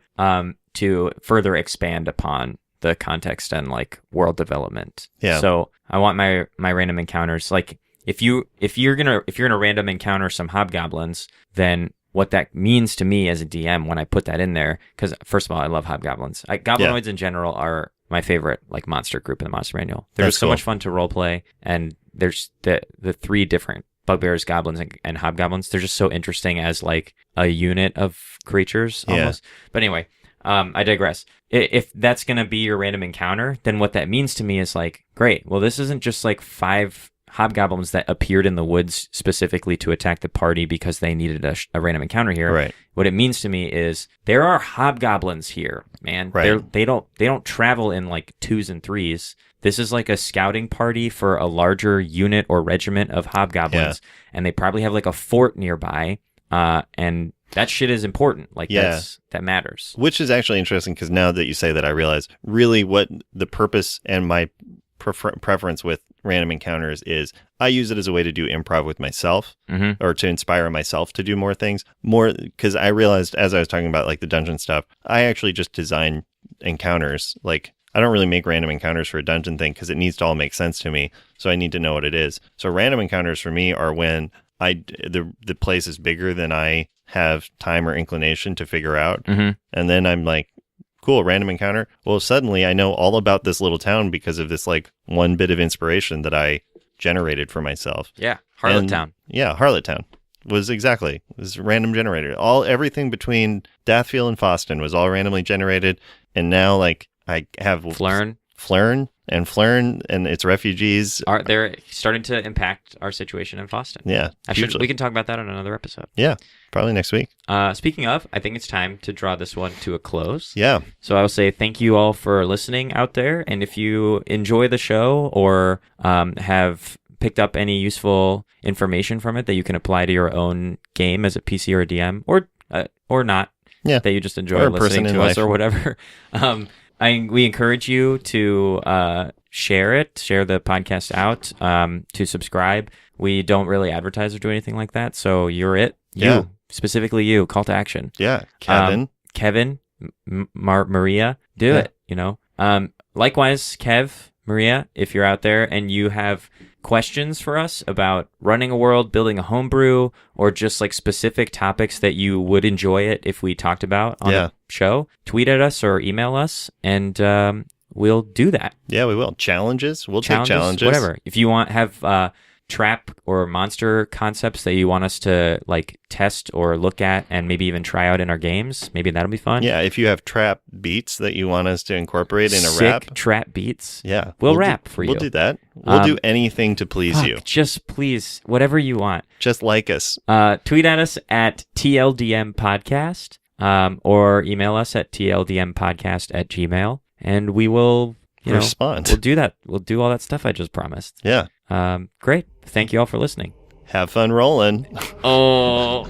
to further expand upon the context and like world development. Yeah. So I want my random encounters, like if you're gonna random encounter some hobgoblins, then what that means to me as a DM when I put that in there, because first of all, I love hobgoblins. Goblinoids in general are my favorite like monster group in the Monster Manual. They're just so much fun to roleplay, and there's the three different bugbears, goblins, and hobgoblins. They're just so interesting as like a unit of creatures almost. But anyway, I digress. If that's going to be your random encounter, then what that means to me is like, great, well, this isn't just like 5 hobgoblins that appeared in the woods specifically to attack the party because they needed a random encounter here. Right. What it means to me is there are hobgoblins here, man. Right. They don't travel in like 2s and 3s. This is like a scouting party for a larger unit or regiment of hobgoblins, and they probably have like a fort nearby, and that shit is important. Like, that matters. Which is actually interesting, because now that you say that, I realize really what the purpose and my preference with random encounters is. I use it as a way to do improv with myself, or to inspire myself to do more things. More, because I realized as I was talking about like the dungeon stuff, I actually just design encounters. Like, I don't really make random encounters for a dungeon thing because it needs to all make sense to me. So I need to know what it is. So random encounters for me are when the place is bigger than I have time or inclination to figure out. And then I'm like, cool, random encounter. Well, suddenly I know all about this little town because of this like one bit of inspiration that I generated for myself. Yeah, Harlottown. Yeah, Harlottown was random generator. Everything between Dathfield and Foston was all randomly generated, and now like I have Flern, and its refugees they're starting to impact our situation in Foston. Yeah, we can talk about that on another episode. Yeah, probably next week. Speaking of, I think it's time to draw this one to a close. Yeah. So I will say thank you all for listening out there, and if you enjoy the show or have picked up any useful information from it that you can apply to your own game as a PC or a DM, or not, that you just enjoy listening to us or whatever. We encourage you to share the podcast out, to subscribe. We don't really advertise or do anything like that, so specifically you, call to action. Yeah, Kevin, Maria, do it, likewise, Kev, Maria, if you're out there and you have questions for us about running a world, building a homebrew, or just like specific topics that you would enjoy it if we talked about on the show, tweet at us or email us, and we'll do that. Yeah, we will. Challenges, take challenges. Whatever. If you have trap or monster concepts that you want us to like test or look at and maybe even try out in our games, maybe that'll be fun. Yeah, if you have trap beats that you want us to incorporate in a rap. Trap beats. Yeah. We'll rap for you. We'll do that. We'll do anything to please you. Just please, whatever you want. Just like us. Tweet at us at TLDM Podcast, or email us at tldmpodcast@gmail.com, and we will respond. We'll do that. We'll do all that stuff I just promised. Yeah. Great. Thank you all for listening. Have fun rolling. Oh.